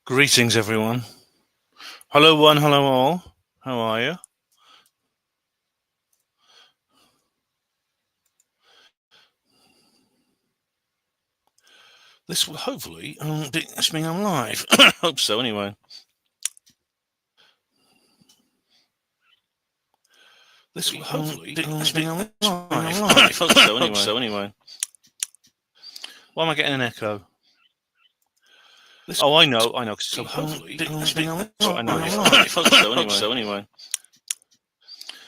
Greetings, everyone. Hello, one. Hello, all. How are you? This will hopefully be mean I'm live. Hope so, anyway. This will hopefully be I'm live. Hope so, anyway. Why am I getting an echo? Oh, I know. So hopefully I know. Hope so, anyway.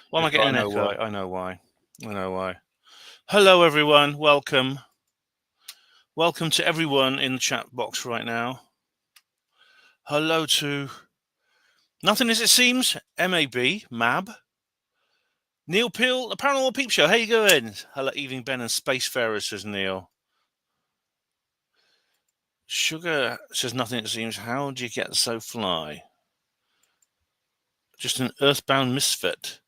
Why am I getting an echo? I know why. Hello, everyone. Welcome. Welcome to everyone in the chat box right now. Hello to Nothing As It Seems, Mab. Neil Peel, the Paranormal Peep Show. How you going? Hello, evening, Ben and Spacefarer, says Neil. Sugar says Nothing It Seems. How do you get so fly? Just an earthbound misfit.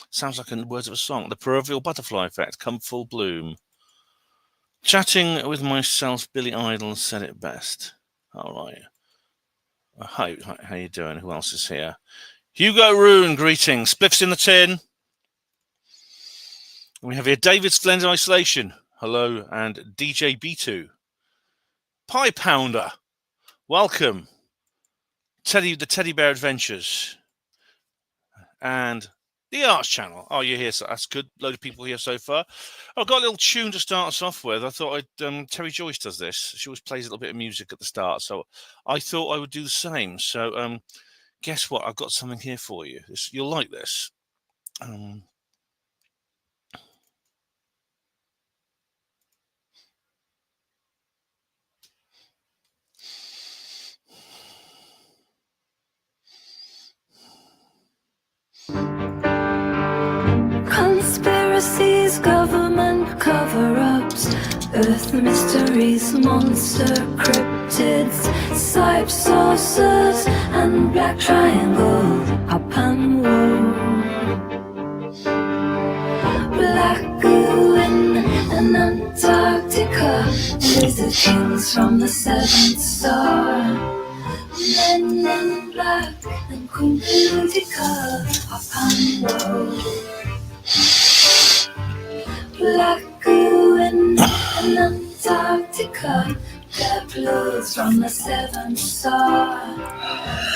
Sounds like the words of a song. The proverbial butterfly effect, come full bloom. Chatting with myself, Billy Idol said it best. All right. Hi, how you doing? Who else is here? Hugo Rune, greetings. Spliffs in the tin. We have here David Splendid Isolation. Hello, and DJ B2. Pie Pounder. Welcome. The Teddy Bear Adventures. And the Arts Channel. Oh, you're here, so that's good. Load of people here so far. I've got a little tune to start us off with. I thought Terry Joyce does this. She always plays a little bit of music at the start, so I thought I would do the same. So, guess what? I've got something here for you. You'll like this. Conspiracies, government cover-ups, Earth mysteries, monster cryptids, Cybe saucers, and black triangle, up and woe. Black goo in Antarctica, lizard kings from the seventh star, men in black and Queen Boudica, up and woe. Black goo in Antarctica, their clothes from the seventh star.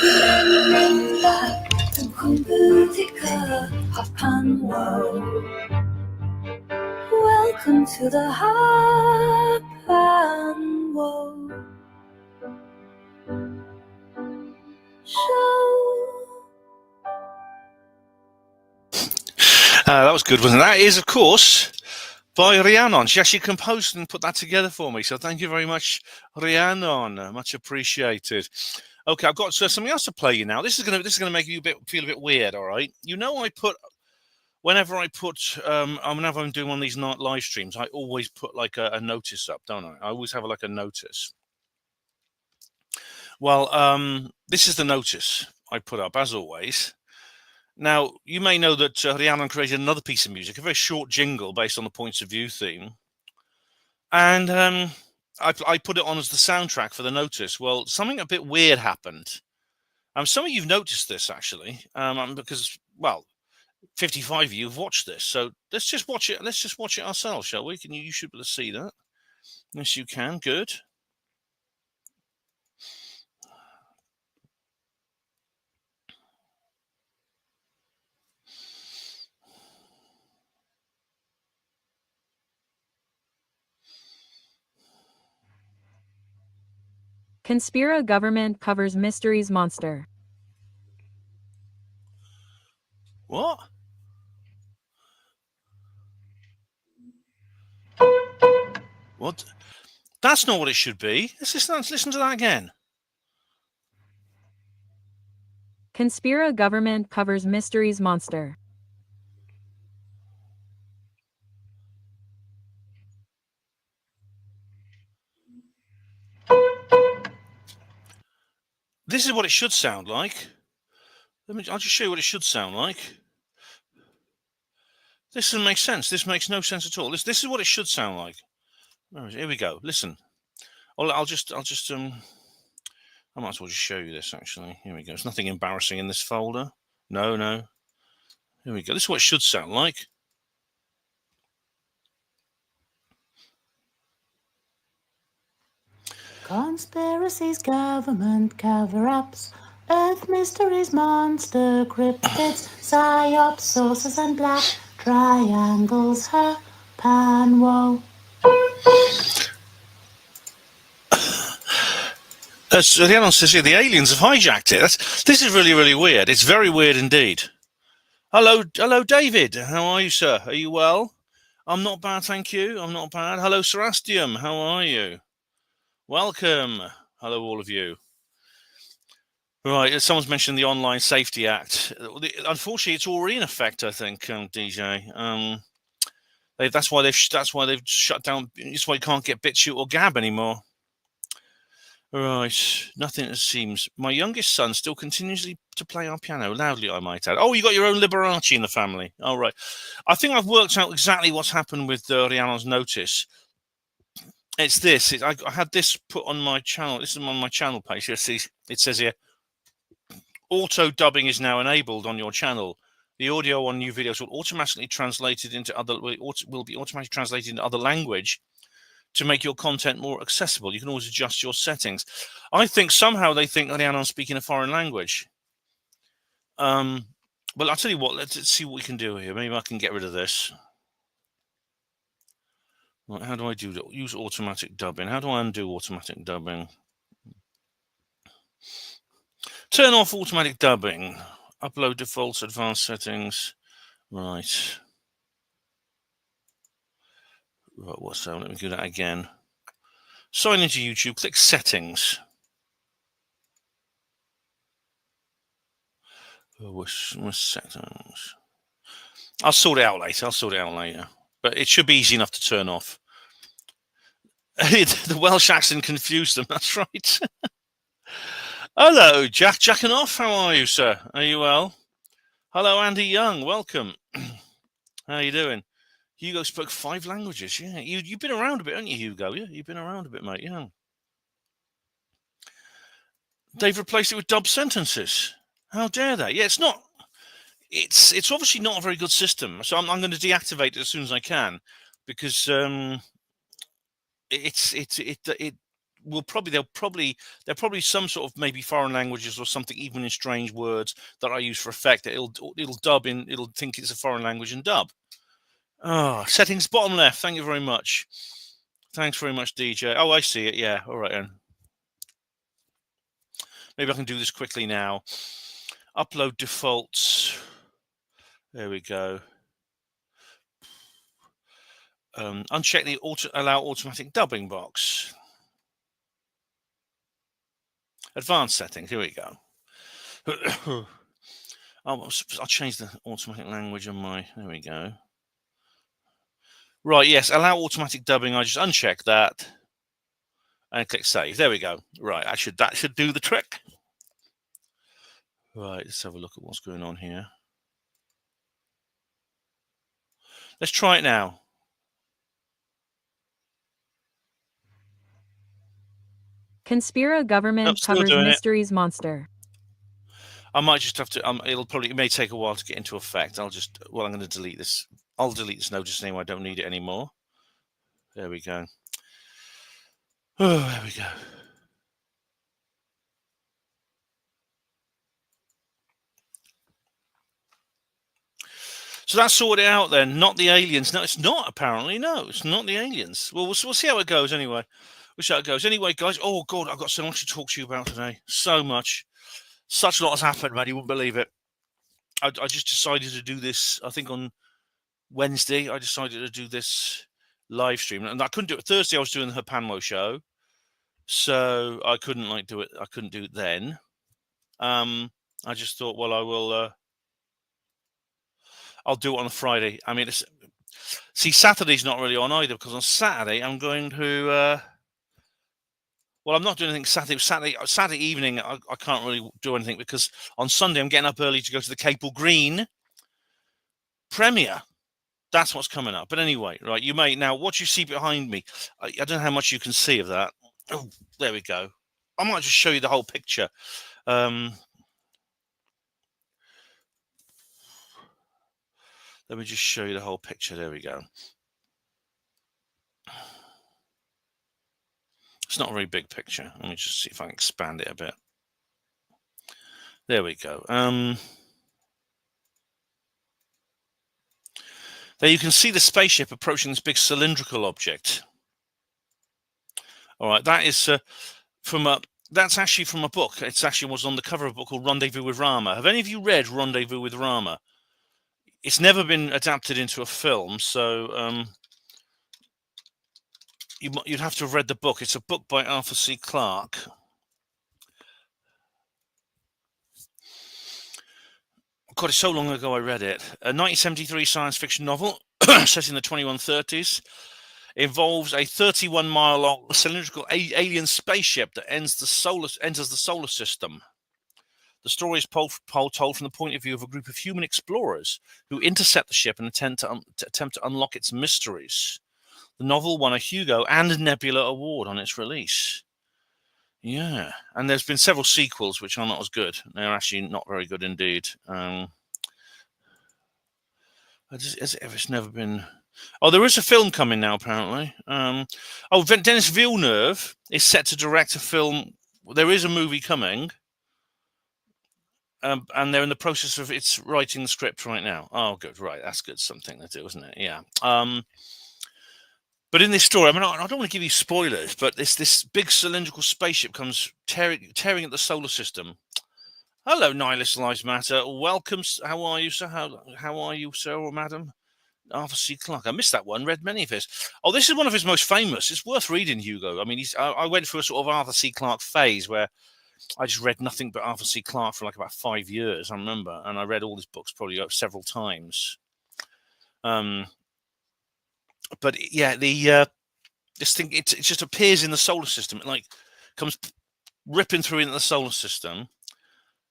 Men in black and Queen Boudica, up and woe. Welcome to the Hop and Woe Show. That was good, wasn't it? That is, of course, by Rhiannon. She actually composed and put that together for me. So thank you very much, Rhiannon. Much appreciated. Okay, I've got something else to play you now. This is gonna make you feel a bit weird. All right. You know, whenever I'm doing one of these night live streams, I always put like a notice up, don't I? I always have like a notice. Well, this is the notice I put up, as always. Now, you may know that Rhiannon created another piece of music, a very short jingle based on the Points of View theme. And I put it on as the soundtrack for the notice. Well, something a bit weird happened. Some of you've noticed this, actually, because, well, 55 of you have watched this. So let's just watch it. Let's just watch it ourselves, shall we? You should be able to see that. Yes, you can. Good. Conspira government covers mysteries monster. What? What? That's not what it should be. Let's listen to that again. Conspira government covers mysteries monster. This is what it should sound like. I'll just show you what it should sound like. This doesn't make sense. This makes no sense at all. This is what it should sound like. Here we go. Listen. I'll just I might as well just show you this, actually. Here we go. There's nothing embarrassing in this folder. No. Here we go. This is what it should sound like. Conspiracies, government cover-ups, Earth mysteries, monster cryptids, psyops, saucers and black triangles, her panwo. Rhiannon says here, the aliens have hijacked it. This is really, really weird. It's very weird indeed. Hello, David. How are you, sir? Are you well? I'm not bad, thank you. I'm not bad. Hello, Serastium. How are you? Welcome. Hello, all of you. Right, someone's mentioned the Online Safety Act. Unfortunately, it's already in effect, I think, DJ. That's why they've shut down. That's why you can't get BitChute or Gab anymore. Right, nothing it seems. My youngest son still continues to play our piano loudly, I might add. Oh, you got your own Liberace in the family. All right. I think I've worked out exactly what's happened with Rhiannon's notice. It's this. I had this put on my channel. This is on my channel page. Here, see, it says here, auto dubbing is now enabled on your channel. The audio on new videos will be automatically translated into other language to make your content more accessible. You can always adjust your settings. I think somehow they think Rhiannon's speaking a foreign language. But I'll tell you what, let's see what we can do here. Maybe I can get rid of this. Right, how do I do that? Use automatic dubbing. How do I undo automatic dubbing? Turn off automatic dubbing. Upload defaults, advanced settings. Right. Right, what's that? Let me do that again. Sign into YouTube. Click settings. What's settings? I'll sort it out later. But it should be easy enough to turn off. The Welsh accent confused them. That's right. Hello, Jacking off. How are you, sir? Are you well? Hello, Andy Young. Welcome. How are you doing? Hugo spoke 5 languages. Yeah, you've been around a bit, haven't you, Hugo? Yeah, you've been around a bit, mate. Yeah. They've replaced it with dub sentences. How dare they? Yeah, it's not. It's obviously not a very good system. So I'm going to deactivate it as soon as I can, because it will probably there'll probably some sort of maybe foreign languages or something, even in strange words that I use for effect. That it'll dub in. It'll think it's a foreign language and dub. Oh, settings bottom left. Thank you very much. Thanks very much, DJ. Oh, I see it. Yeah. All right, then. Maybe I can do this quickly now. Upload defaults. There we go. Uncheck the allow automatic dubbing box. Advanced settings. Here we go. I'll change the automatic language on my. There we go. Right. Yes. Allow automatic dubbing. I just uncheck that and click save. There we go. Right. That should do the trick. Right. Let's have a look at what's going on here. Let's try it now. Conspira government covers mysteries monster. I might just have to. It may take a while to get into effect. I'm going to delete this. I'll delete this notice anyway. I don't need it anymore. There we go. Oh, there we go. So that's sorted out then. Not the aliens. No, it's not, apparently. No, it's not the aliens. Well, we'll see how it goes anyway. We'll see how it goes. Anyway, guys. Oh, God, I've got so much to talk to you about today. So much. Such a lot has happened, man. You wouldn't believe it. I just decided to do this, I think, on Wednesday. I decided to do this live stream. And I couldn't do it. Thursday, I was doing the Panmo show. So I couldn't do it. I couldn't do it then. I just thought, well, I will... I'll do it on a Friday. I mean, Saturday's not really on either, because on Saturday I'm going to. Well, I'm not doing anything Saturday evening. I can't really do anything, because on Sunday I'm getting up early to go to the Capel Green premiere. That's what's coming up. But anyway, right, now what you see behind me, I don't know how much you can see of that. Oh, there we go. I might just show you the whole picture. Let me just show you the whole picture. There we go. It's not a very big picture. Let me just see if I can expand it a bit. There we go. There you can see the spaceship approaching this big cylindrical object. All right, that is that's actually from a book. It's actually was on the cover of a book called Rendezvous with Rama. Have any of you read Rendezvous with Rama? It's never been adapted into a film, so you'd have to have read the book. It's a book by Arthur C. Clarke. God, it's so long ago I read it. A 1973 science fiction novel set in the 2130s. Involves a 31-mile-long cylindrical alien spaceship that enters the solar system. The story is told from the point of view of a group of human explorers who intercept the ship and attempt to unlock its mysteries. The novel won a Hugo and Nebula Award on its release. Yeah, and there's been several sequels which are not as good. They're actually not very good indeed. It's never been... Oh, there is a film coming now, apparently. Denis Villeneuve is set to direct a film. There is a movie coming. And they're in the process of writing the script right now. Oh, good. Right. That's good. Something to do, isn't it? Yeah. But in this story, I mean, I don't want to give you spoilers, but this big cylindrical spaceship comes tearing at the solar system. Hello, Nihilist Lives Matter. Welcome. How are you, sir? How are you, sir or madam? Arthur C. Clarke. I missed that one. Read many of his. Oh, this is one of his most famous. It's worth reading, Hugo. I mean, I went through a sort of Arthur C. Clarke phase where I just read nothing but Arthur C. Clarke for like about 5 years, I remember. And I read all his books probably several times. But yeah, this thing, it just appears in the solar system. It like comes ripping through into the solar system.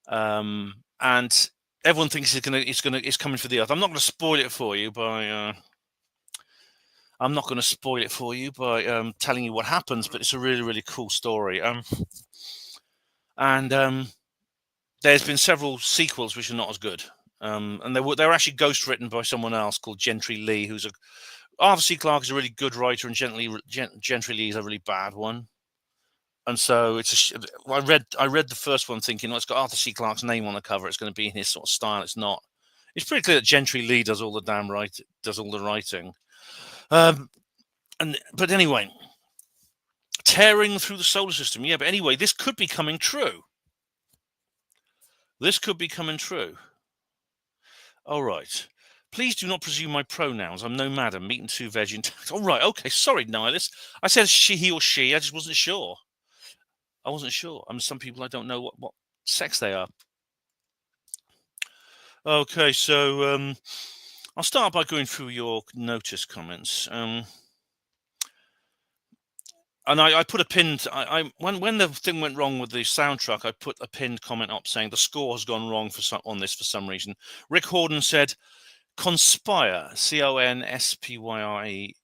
And everyone thinks it's coming for the Earth. I'm not going to spoil it for you by telling you what happens, but it's a really, really cool story. There's been several sequels which are not as good. And they're actually ghost written by someone else called Gentry Lee, Arthur C. Clarke is a really good writer, and Gentry Lee is a really bad one. And so I read the first one thinking, it's got Arthur C. Clarke's name on the cover. It's going to be in his sort of style. It's not. It's pretty clear that Gentry Lee does all the writing. But anyway, tearing through the solar system. Yeah, but anyway, this could be coming true. All right. Please do not presume my pronouns. I'm no madam. Meat and 2 veg intact. All right. Okay. Sorry, Nihilist. I said she, he, or she. I just wasn't sure. I mean, some people I don't know what sex they are. Okay, so I'll start by going through your notice comments. And I put a pinned. When the thing went wrong with the soundtrack, I put a pinned comment up saying the score has gone wrong on this for some reason. Rick Horden said, "Conspire, CONSPYRE.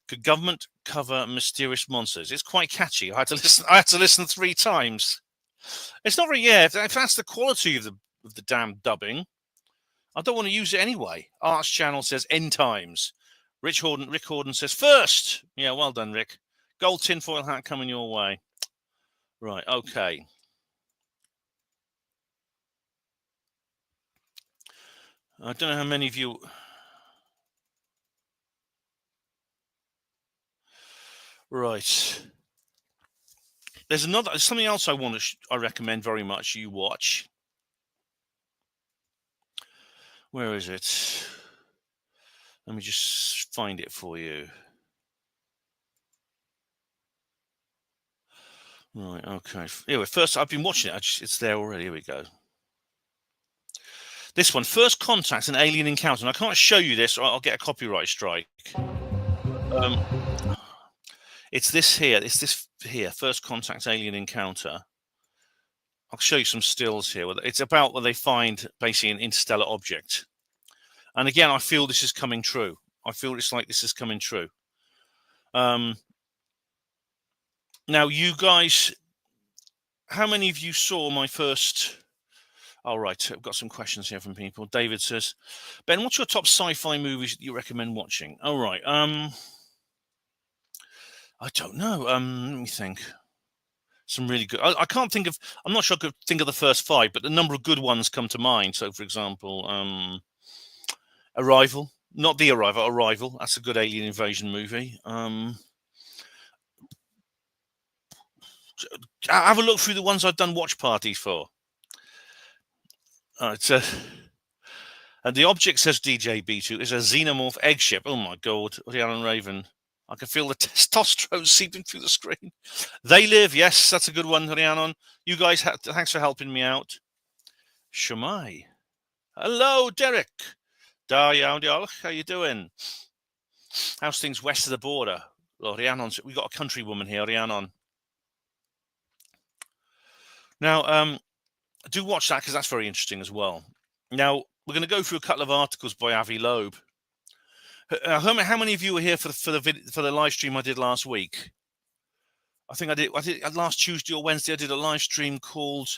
Could government cover mysterious monsters?" It's quite catchy. I had to listen 3 times. It's not very. Yeah, if that's the quality of the damn dubbing, I don't want to use it anyway. Arts Channel says end times. Rick Horden says first. Yeah, well done, Rick. Gold tinfoil hat coming your way. Right. Okay. I don't know how many of you. Right. There's something else I recommend very much you watch. Where is it? Let me just find it for you. Right, okay. Anyway, first, I've been watching it. It's there already. Here we go. This one, First Contact, an Alien Encounter. And I can't show you this or I'll get a copyright strike. It's this here. It's this here, First Contact, Alien Encounter. I'll show you some stills here. It's about where they find basically an interstellar object. And again, I feel this is coming true. I feel it's like this is coming true. Now, you guys, how many of you saw my first? All right, I've got some questions here from people. David says, Ben, what's your top sci-fi movies that you recommend watching? All right, I don't know. Let me think. Some really good. I can't think of. I'm not sure I could think of the first 5, but a number of good ones come to mind. So, for example, Arrival, not The Arrival, Arrival. That's a good alien invasion movie. Have a look through the ones I've done watch parties for. And the object, says DJ B2, is a xenomorph egg ship. Oh my God, Rhiannon Raven. I can feel the testosterone seeping through the screen. They Live, yes, that's a good one, Rhiannon. You guys, thanks for helping me out. Shemai. Hello, Derek. Da iawn, diolch. How you doing? How's things west of the border? Well, Rhiannon's, we got a countrywoman here, Rhiannon. Now, do watch that because that's very interesting as well. Now, we're going to go through a couple of articles by Avi Loeb. How many of you were here for the live stream I did last week? I think I did last Tuesday or Wednesday. I did a live stream called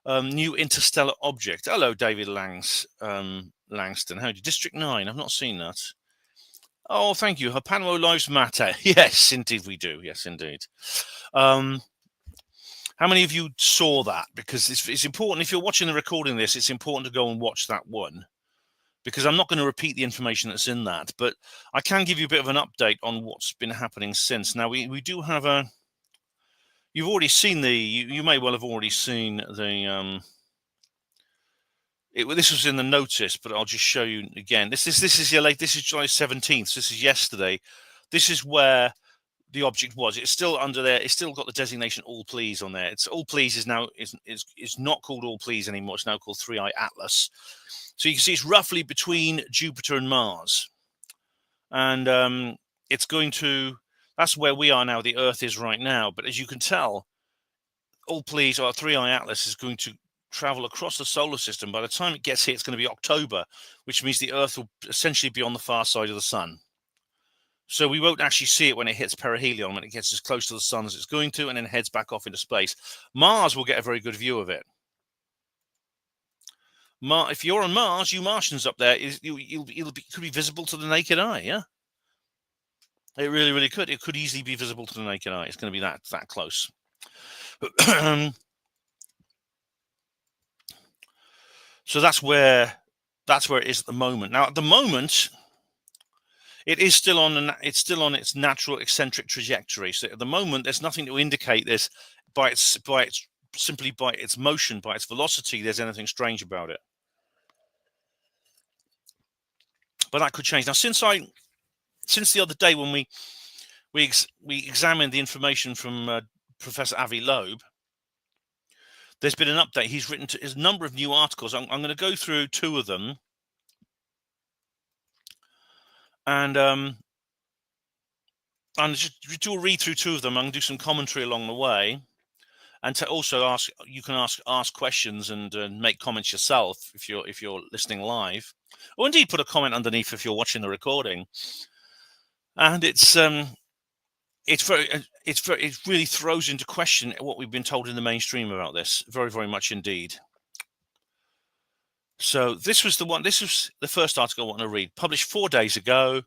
New Interstellar Object. Hello, David Langston. How do you? District 9. I've not seen that. Oh, thank you. Hapanwo Lives Matter. Yes, indeed we do. Yes, indeed. How many of you saw that? Because it's important. If you're watching the recording of this, it's important to go and watch that one. Because I'm not going to repeat the information that's in that. But I can give you a bit of an update on what's been happening since. Now, we do have a... You've already seen you may well have already seen the... this was in the notice, but I'll just show you again. This is July 17th. So this is yesterday. This is where the object was. It's still under there. It's still got the designation All Please on there. It's All Please is now is not called All Please anymore. It's now called 3i Atlas. So you can see it's roughly between Jupiter and Mars, and it's going to. That's where we are now. The Earth is right now. But as you can tell, All Please or 3i Atlas is going to travel across the solar system. By the time it gets here, it's going to be October, which means the Earth will essentially be on the far side of the sun. So we won't actually see it when it hits perihelion, when it gets as close to the sun as it's going to, and then heads back off into space. Mars will get a very good view of it. If you're on Mars, you Martians up there, could be visible to the naked eye. Yeah, it really, really could. It could easily be visible to the naked eye. It's going to be that close. So that's where it is at the moment. Now, at the moment, it is still on its natural eccentric trajectory. So at the moment, there's nothing to indicate this simply by its motion, by its velocity. There's anything strange about it, but that could change. Now, since the other day when we examined the information from Professor Avi Loeb, there's been an update. He's written a number of new articles. I'm going to go through 2 of them. And just do a read through 2 of them. I'm going to do some commentary along the way, and to also you can ask questions and make comments yourself if you're listening live, or indeed put a comment underneath if you're watching the recording. And it really throws into question what we've been told in the mainstream about this, very, very much indeed. So this was the first article I want to read, published 4 days ago.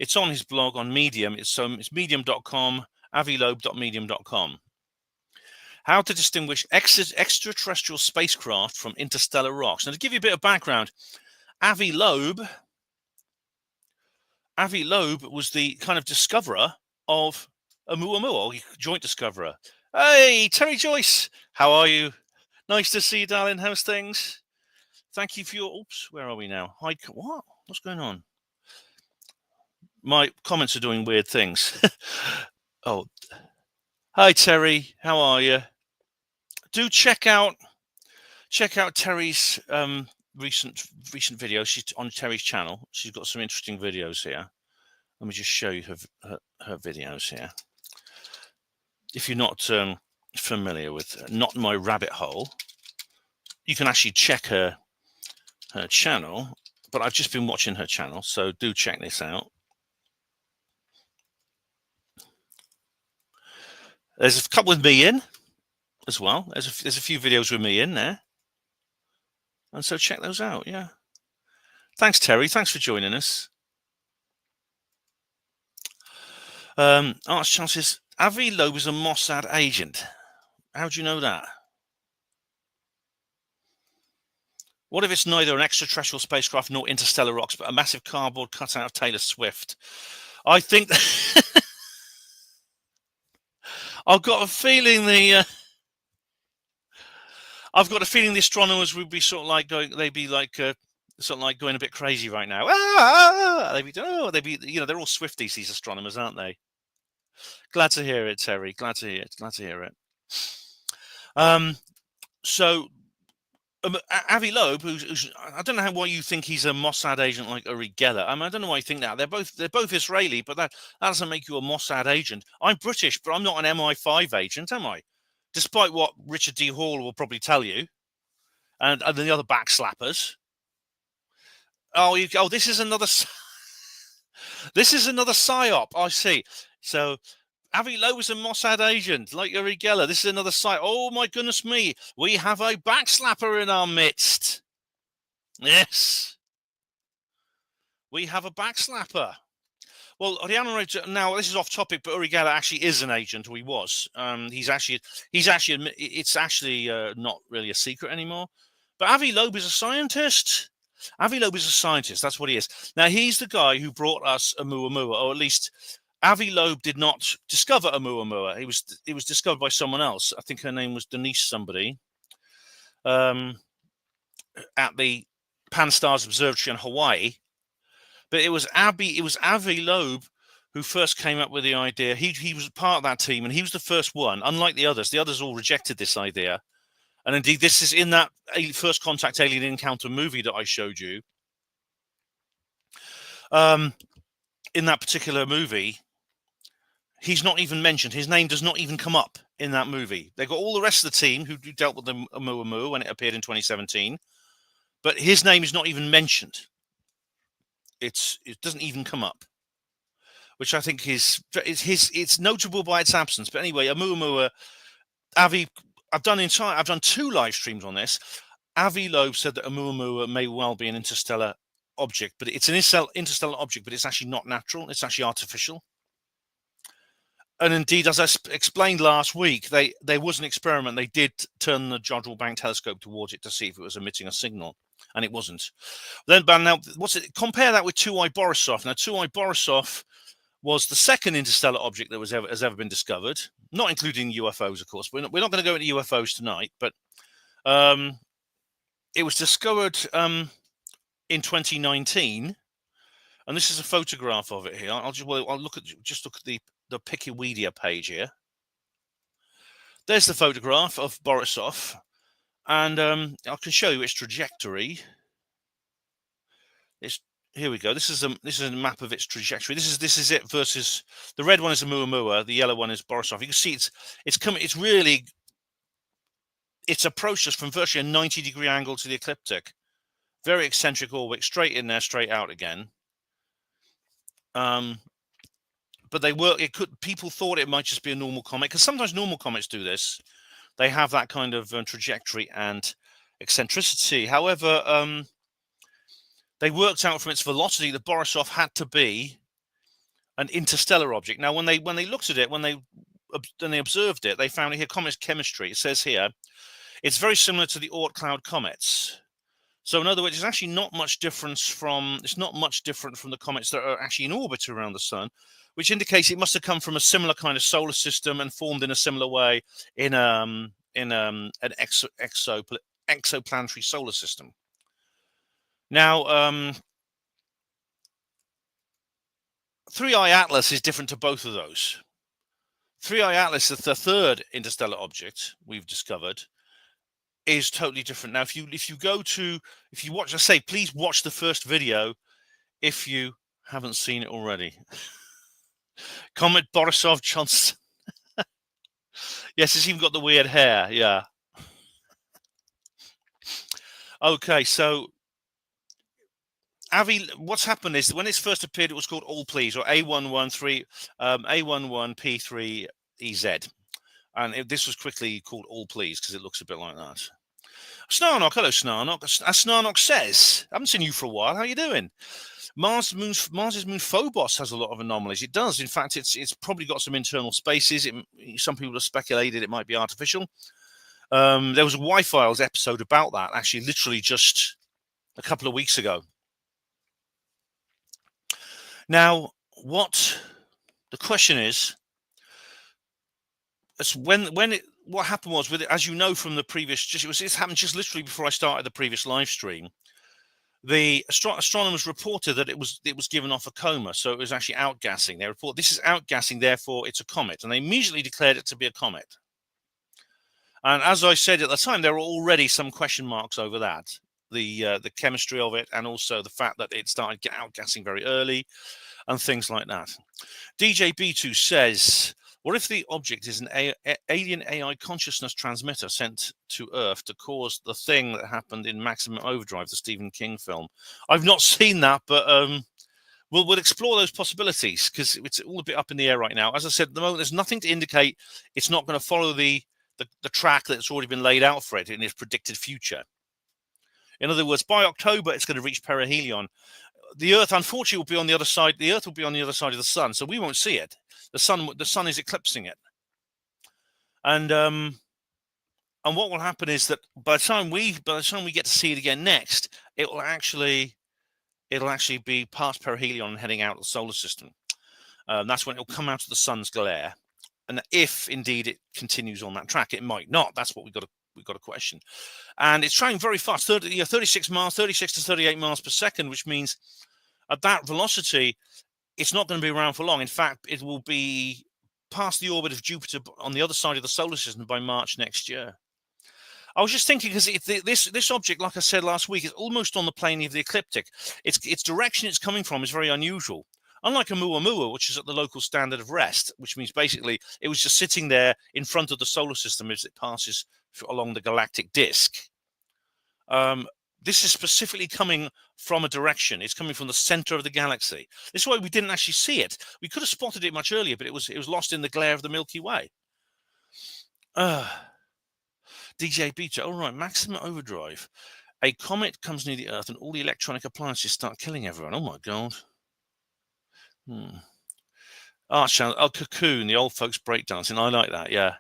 It's on his blog on Medium. It's medium.com, aviloeb.medium.com. How to distinguish extraterrestrial spacecraft from interstellar rocks. Now, to give you a bit of background, Avi Loeb was the kind of discoverer of Oumuamua, or joint discoverer. Hey, Terry Joyce, how are you? Nice to see you, darling. How's things? Thank you for your... Oops, where are we now? Hi, what? What's going on? My comments are doing weird things. Oh, hi, Terry. How are you? Do check out Terry's recent videos. She's on Terry's channel. She's got some interesting videos here. Let me just show you her videos here. If you're not familiar with Not My Rabbit Hole, you can actually check her channel. But I've just been watching her channel, so do check this out. There's a couple with me in, as well. There's a few videos with me in there, and so check those out. Yeah. Thanks, Terry. Thanks for joining us. Arch chances. Avi Loeb is a Mossad agent. How do you know that? What if it's neither an extraterrestrial spacecraft nor interstellar rocks, but a massive cardboard cutout of Taylor Swift? I think I've got a feeling the astronomers would be sort of like going. They'd be like sort of like going a bit crazy right now. They'd be they're all Swifties, these astronomers, aren't they? Glad to hear it, Terry. Glad to hear it. So Avi Loeb, who's I don't know why you think he's a Mossad agent like Uri Geller. I mean, I don't know why you think that. They're both Israeli, but that doesn't make you a Mossad agent. I'm British, but I'm not an MI5 agent, am I? Despite what Richard D. Hall will probably tell you, and the other backslappers. This is another psyop. I see. So Avi Loeb is a Mossad agent, like Uri Geller. This is another site. Oh, my goodness me. We have a backslapper in our midst. Yes. We have a backslapper. Well, now this is off topic, but Uri Geller actually is an agent, or he was. It's actually not really a secret anymore. But Avi Loeb is a scientist. That's what he is. Now, he's the guy who brought us Oumuamua, or at least Avi Loeb did not discover Oumuamua. It was discovered by someone else. I think her name was Denise somebody. At the Pan-STARRS Observatory in Hawaii. But it was Avi Loeb who first came up with the idea. He was part of that team, and he was the first one. Unlike the others all rejected this idea. And indeed, this is in that First Contact Alien Encounter movie that I showed you. In that particular movie, he's not even mentioned. His name does not even come up in that movie. They got all the rest of the team who dealt with the Oumuamua when it appeared in 2017, but his name is not even mentioned. It doesn't even come up, which I think it's notable by its absence. But anyway, Oumuamua, I've done 2 live streams on this. Avi Loeb said that Oumuamua may well be an interstellar object, but it's an interstellar object, but it's actually not natural. It's actually artificial. And indeed, as I explained last week, there was an experiment. They did turn the Jodrell Bank telescope towards it to see if it was emitting a signal, and it wasn't. Now, compare that with 2I Borisov. Now, 2I Borisov was the second interstellar object that has ever been discovered, not including UFOs, of course. We're not going to go into UFOs tonight, but it was discovered in 2019, and this is a photograph of it here. I'll look at the Wikipedia page here. There's the photograph of Borisov, and I can show you its trajectory. Here we go. This is a map of its trajectory. This is it versus the red one is Oumuamua, the yellow one is Borisov. You can see it's approached us from virtually a 90-degree angle to the ecliptic. Very eccentric orbit, straight in there, straight out again. But people thought it might just be a normal comet, because sometimes normal comets do this. They have that kind of trajectory and eccentricity. However, they worked out from its velocity that Borisov had to be an interstellar object. Now, when they looked at it, when they observed it, they found it here, comet chemistry. It says here, it's very similar to the Oort cloud comets. So in other words, it's actually not much different from the comets that are actually in orbit around the sun, which indicates it must have come from a similar kind of solar system and formed in a similar way in an exoplanetary solar system. Now, 3I Atlas is different to both of those. 3I Atlas, the third interstellar object we've discovered, is totally different. Now, if you watch, I say, please watch the first video if you haven't seen it already. Comet Borisov Johnson. Yes, it's even got the weird hair. Yeah. Okay, so what's happened is that when it's first appeared, it was called All Please, or A11P3EZ. And this was quickly called All Please because it looks a bit like that. Snarnock, hello Snarnock. As Snarnock says, I haven't seen you for a while. How you doing? Mars's moon Phobos has a lot of anomalies. It does. In fact, it's probably got some internal spaces. Some people have speculated it might be artificial. There was a Y-Files episode about that, actually, literally just a couple of weeks ago. Now, what the question is what happened was with it, as you know from the previous, it happened just literally before I started the previous live stream. The astronomers reported that it was given off a coma, so it was actually outgassing. They report this is outgassing, therefore it's a comet, and they immediately declared it to be a comet. And as I said at the time, there were already some question marks over that, the chemistry of it, and also the fact that it started outgassing very early, and things like that. DJ B2 says, what if the object is an alien AI consciousness transmitter sent to Earth to cause the thing that happened in Maximum Overdrive, the Stephen King film? I've not seen that, but we'll explore those possibilities because it's all a bit up in the air right now. As I said, at the moment, there's nothing to indicate it's not going to follow the track that's already been laid out for it in its predicted future. In other words, by October, it's going to reach perihelion. The Earth, unfortunately, will be on the other side. The Earth will be on the other side of the sun, so we won't see it. The sun is eclipsing it, and what will happen is that by the time we get to see it again next, it'll actually be past perihelion and heading out of the solar system. That's when it'll come out of the sun's glare, and if indeed it continues on that track, it might not. That's what we've got to question. And it's traveling very fast, 36 to 38 miles per second, which means at that velocity, it's not going to be around for long. In fact, it will be past the orbit of Jupiter on the other side of the solar system by March next year. I was just thinking, because this object, like I said last week, is almost on the plane of the ecliptic. Its direction it's coming from is very unusual. Unlike Oumuamua, which is at the local standard of rest, which means basically it was just sitting there in front of the solar system as it passes along the galactic disk. This is specifically coming from a direction. It's coming from the center of the galaxy. This is why we didn't actually see it. We could have spotted it much earlier, but it was lost in the glare of the Milky Way. DJ Beta, all right, Maximum Overdrive. A comet comes near the Earth and all the electronic appliances start killing everyone. Oh, my God. Art channel, Cocoon, the old folks breakdancing. I like that, yeah.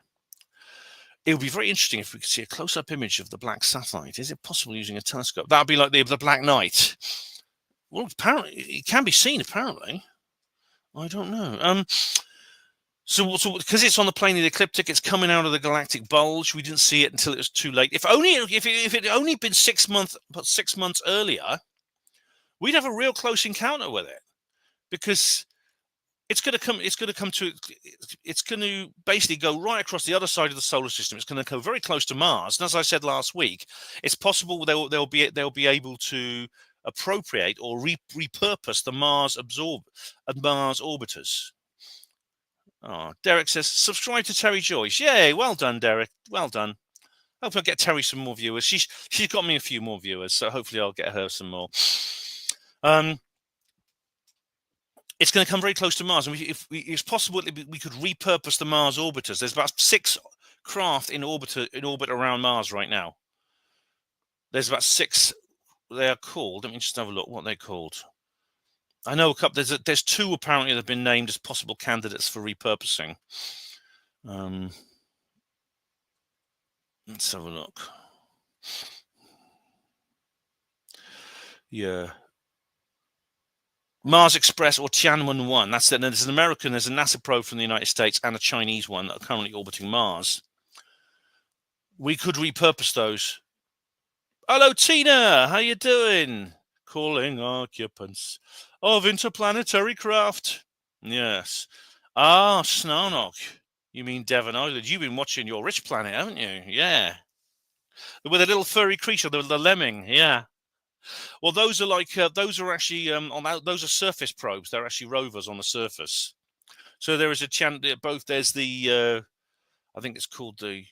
It would be very interesting if we could see a close-up image of the black satellite. Is it possible using a telescope? That would be like the Black Knight. Well, apparently, it can be seen, apparently. I don't know. So because it's on the plane of the ecliptic, it's coming out of the galactic bulge. We didn't see it until it was too late. If it had only been 6 months earlier, we'd have a real close encounter with it, because it's going to basically go right across the other side of the solar system. It's going to go very close to Mars. And as I said last week, it's possible they'll be able to appropriate or repurpose the Mars orbiters. Oh, Derek says, subscribe to Terry Joyce. Yay, well done, Derek. Well done. Hope I'll get Terry some more viewers. She's got me a few more viewers, so hopefully I'll get her some more. It's going to come very close to Mars, and it's possible that we could repurpose the Mars orbiters. There's about 6 craft in orbit around Mars right now. There's about 6. They are called. Let me just have a look. What they're called. I know a couple. There's 2 apparently that have been named as possible candidates for repurposing. Let's have a look. Yeah. Mars Express or Tianwen-1. That's it. There's an American, there's a NASA probe from the United States, and a Chinese one that are currently orbiting Mars. We could repurpose those. Hello, Tina. How you doing? Calling occupants of interplanetary craft. Yes. Ah, Snarnock. You mean Devon Island? You've been watching Your Rich Planet, haven't you? Yeah. With a little furry creature, the lemming. Yeah. Well, those are actually those are surface probes. They're actually rovers on the surface. So there is a chance that both there's the I think it's called the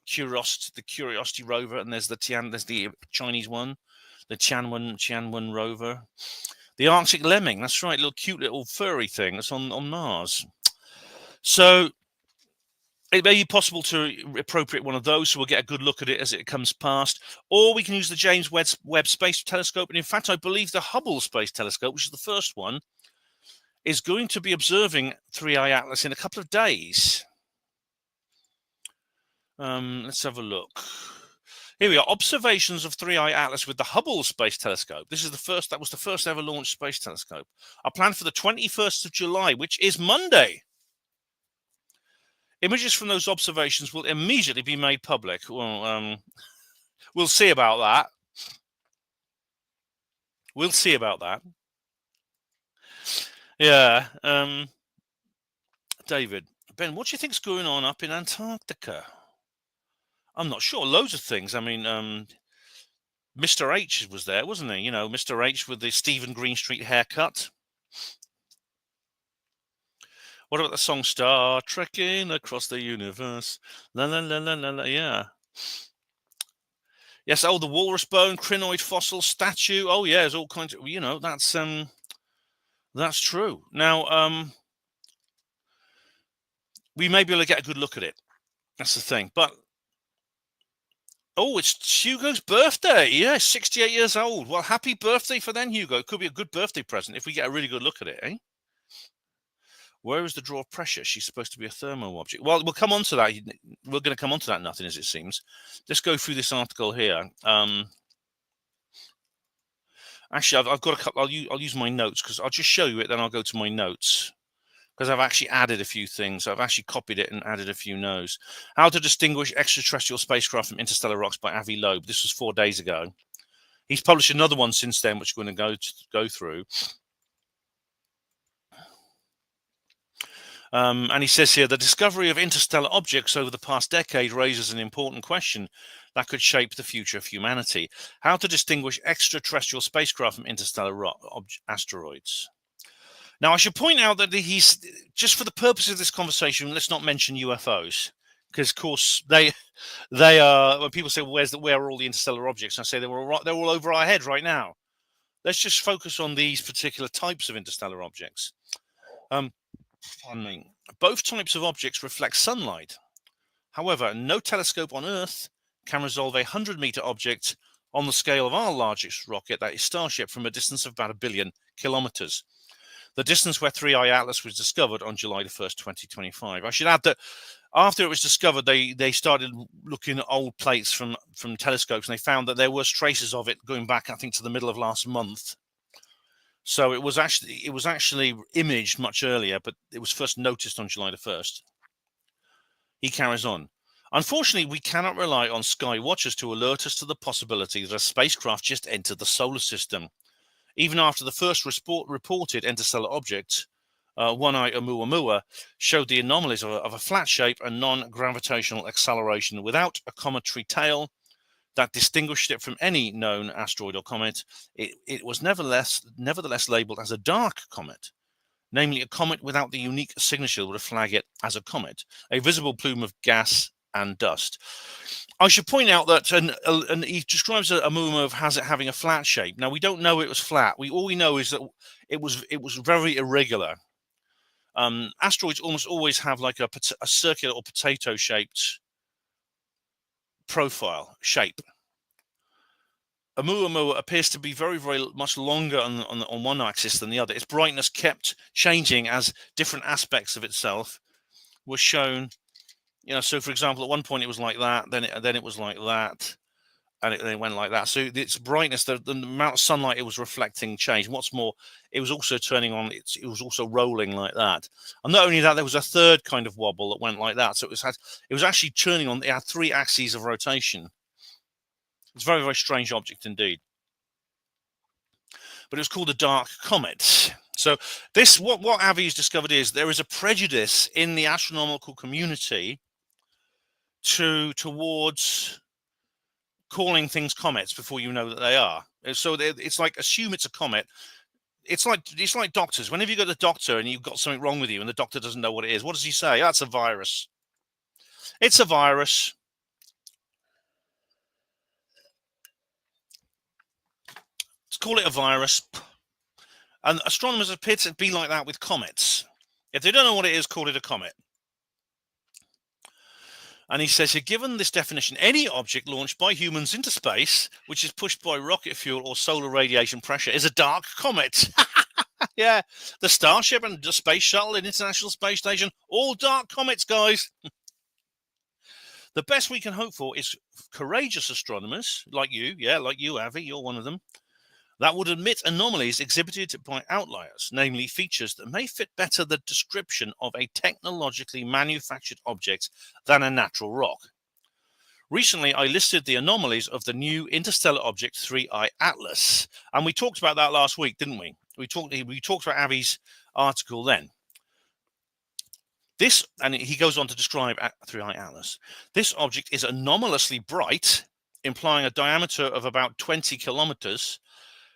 Curiosity rover, and there's the Chinese one, the Tianwen rover, the Arctic lemming. That's right, cute little furry thing that's on Mars. So it may be possible to appropriate one of those, so we'll get a good look at it as it comes past. Or we can use the James Webb Space Telescope. And in fact, I believe the Hubble Space Telescope, which is the first one, is going to be observing 3i Atlas in a couple of days. Let's have a look. Here we are. Observations of 3i Atlas with the Hubble Space Telescope. This is the first. That was the first ever launched space telescope. Are planned for the 21st of July, which is Monday. Images from those observations will immediately be made public. Well, we'll see about that. We'll see about that. Yeah. David, Ben, what do you think's going on up in Antarctica? I'm not sure. Loads of things. I mean, Mr. H was there, wasn't he? You know, Mr. H with the Stephen Greenstreet haircut. What about the song Star Trekking Across the Universe? La la la la la la. Yeah. Yes. Oh, the walrus bone, crinoid fossil statue. Oh, yeah. There's all kinds of. You know, that's true. Now, we may be able to get a good look at it. That's the thing. But oh, it's Hugo's birthday. Yeah, 68 years old. Well, happy birthday for then, Hugo. It could be a good birthday present if we get a really good look at it, eh? Where is the draw of pressure? She's supposed to be a thermo object. Well, we'll come on to that. We're going to come on to that, nothing as it seems. Let's go through this article here. Actually, I've got a couple. I'll use my notes because I'll just show you it. Then I'll go to my notes because I've actually added a few things. I've actually copied it and added a few notes. How to distinguish extraterrestrial spacecraft from interstellar rocks by Avi Loeb. This was 4 days ago. He's published another one since then, which we're going to go through. And he says here, the discovery of interstellar objects over the past decade raises an important question that could shape the future of humanity. How to distinguish extraterrestrial spacecraft from interstellar asteroids. Now, I should point out that he's, just for the purpose of this conversation, let's not mention UFOs. Because, of course, they are, when people say, well, where are all the interstellar objects? I say they're all over our head right now. Let's just focus on these particular types of interstellar objects. Pardon me. Both types of objects reflect sunlight. However, no telescope on Earth can resolve a 100-meter object on the scale of our largest rocket, that is Starship, from a distance of about 1 billion kilometers. The distance where 3i Atlas was discovered on July the 1st, 2025. I should add that after it was discovered, they started looking at old plates from telescopes, and they found that there was traces of it going back, I think, to the middle of last month. So it was actually imaged much earlier, but it was first noticed on July the 1st. He carries on. Unfortunately, we cannot rely on sky watchers to alert us to the possibility that a spacecraft just entered the solar system. Even after the first reported interstellar object, One-Eye Oumuamua, showed the anomalies of a flat shape and non-gravitational acceleration without a cometary tail that distinguished it from any known asteroid or comet. It was nevertheless labeled as a dark comet, namely a comet without the unique signature that would flag it as a comet, a visible plume of gas and dust. I should point out that and he describes Oumuamua as it having a flat shape. Now, we don't know it was flat. All we know is that it was very irregular. Asteroids almost always have like a circular or potato-shaped profile shape. Oumuamua appears to be very, very much longer on one axis than the other. Its brightness kept changing as different aspects of itself were shown. You know, so for example, at one point it was like that, then it was like that, and it went like that. So its brightness, the amount of sunlight it was reflecting changed. And what's more, it was also turning on. It was also rolling like that. And not only that, there was a third kind of wobble that went like that. So it was actually turning on. It had 3 axes of rotation. It's a very, very strange object indeed. But it was called a dark comet. So this, what Avi's discovered is there is a prejudice in the astronomical community towards calling things comets before you know that they are. So it's like, assume it's a comet. It's like doctors. Whenever you go to the doctor and you've got something wrong with you and the doctor doesn't know what it is, what does he say? That's a virus. It's a virus. Let's call it a virus. And astronomers appear to be like that with comets. If they don't know what it is, call it a comet. And he says here, given this definition, any object launched by humans into space, which is pushed by rocket fuel or solar radiation pressure, is a dark comet. Yeah, the Starship and the Space Shuttle and International Space Station, all dark comets, guys. The best we can hope for is courageous astronomers like you, Avi, you're one of them, that would admit anomalies exhibited by outliers, namely features that may fit better the description of a technologically manufactured object than a natural rock. Recently, I listed the anomalies of the new interstellar object 3I Atlas, and we talked about that last week, didn't we? We talked about Avi's article then. This, and he goes on to describe 3I Atlas. This object is anomalously bright, implying a diameter of about 20 kilometers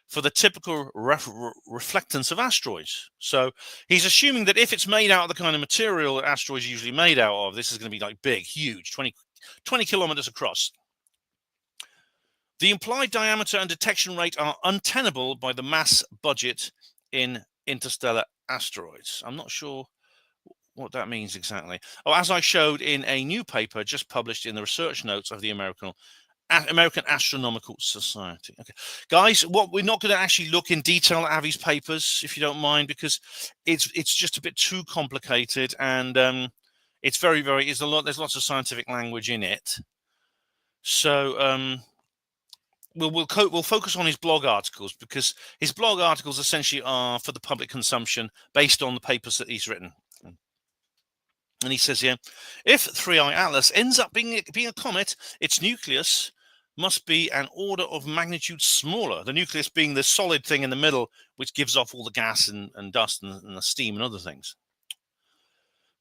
for the typical reflectance of asteroids. So he's assuming that if it's made out of the kind of material that asteroids are usually made out of, this is going to be like big, huge, 20 kilometers across. The implied diameter and detection rate are untenable by the mass budget in interstellar asteroids. I'm not sure what that means exactly. Oh, as I showed in a new paper just published in the research notes of the American Astronomical Society. Okay, guys, what we're not going to actually look in detail at Avi's papers, if you don't mind, because it's just a bit too complicated, and it's there's lots of scientific language in it. So we'll focus on his blog articles, because his blog articles essentially are for the public consumption based on the papers that he's written. And he says here, if 3I Atlas ends up being a comet, its nucleus must be an order of magnitude smaller. The nucleus being the solid thing in the middle, which gives off all the gas and dust and the steam and other things.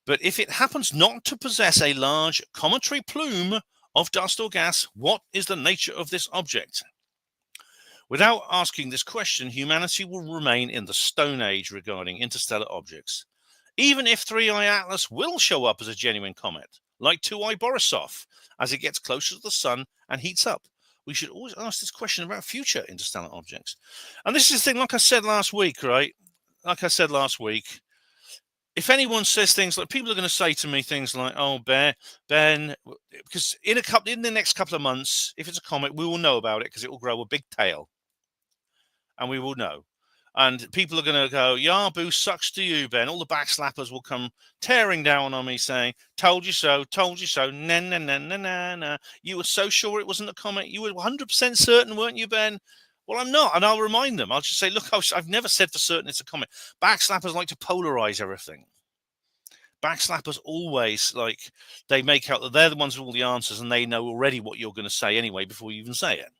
But if it happens not to possess a large cometary plume of dust or gas, what is the nature of this object? Without asking this question, humanity will remain in the Stone Age regarding interstellar objects. Even if 3I Atlas will show up as a genuine comet, like 2I Borisov, as it gets closer to the sun and heats up, we should always ask this question about future interstellar objects. And this is the thing, like I said last week, right? Like I said last week, if anyone says things like, people are going to say to me things like, oh, Ben, because in the next couple of months, if it's a comet, we will know about it because it will grow a big tail. And we will know. And people are going to go, yeah, boo, sucks to you, Ben. All the backslappers will come tearing down on me saying, told you so, na, na, na, na, na, na. You were so sure it wasn't a comet. You were 100% certain, weren't you, Ben? Well, I'm not. And I'll remind them. I'll just say, look, I've never said for certain it's a comet. Backslappers like to polarize everything. Backslappers always, they make out that they're the ones with all the answers and they know already what you're going to say anyway before you even say it.